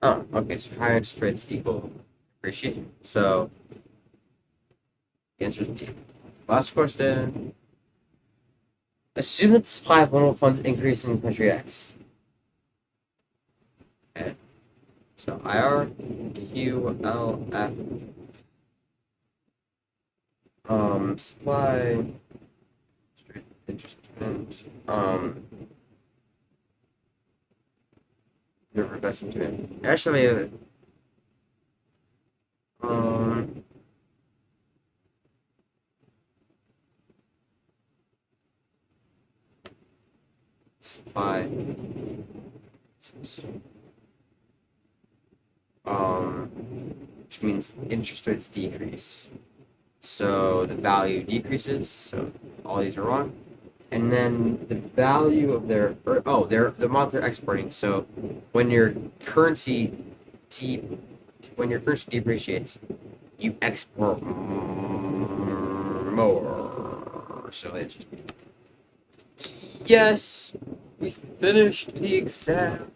Oh, okay. So higher interest rates equal appreciation. So the answer is D. Last question. Assume that the supply of loanable funds increases in country X. Okay. So IR, Q, L, F, Supply, straight interest payments, the investment demand. Actually, um, supply, um, which means interest rates decrease. So the value decreases. So all these are wrong. And then the value of their their the amount they're exporting. So when your currency de when your currency depreciates, you export more. So it's just yes, we finished the exam.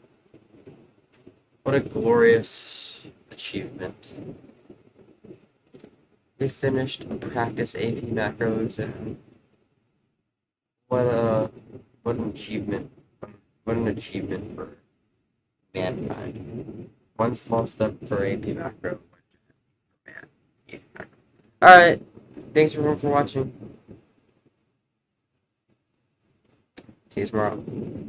What a glorious achievement. We finished a practice AP macro exam. What a what an achievement. What an achievement for mankind. One small step for AP macro. Man. Yeah. Alright. Thanks everyone for watching. See you tomorrow. Bye.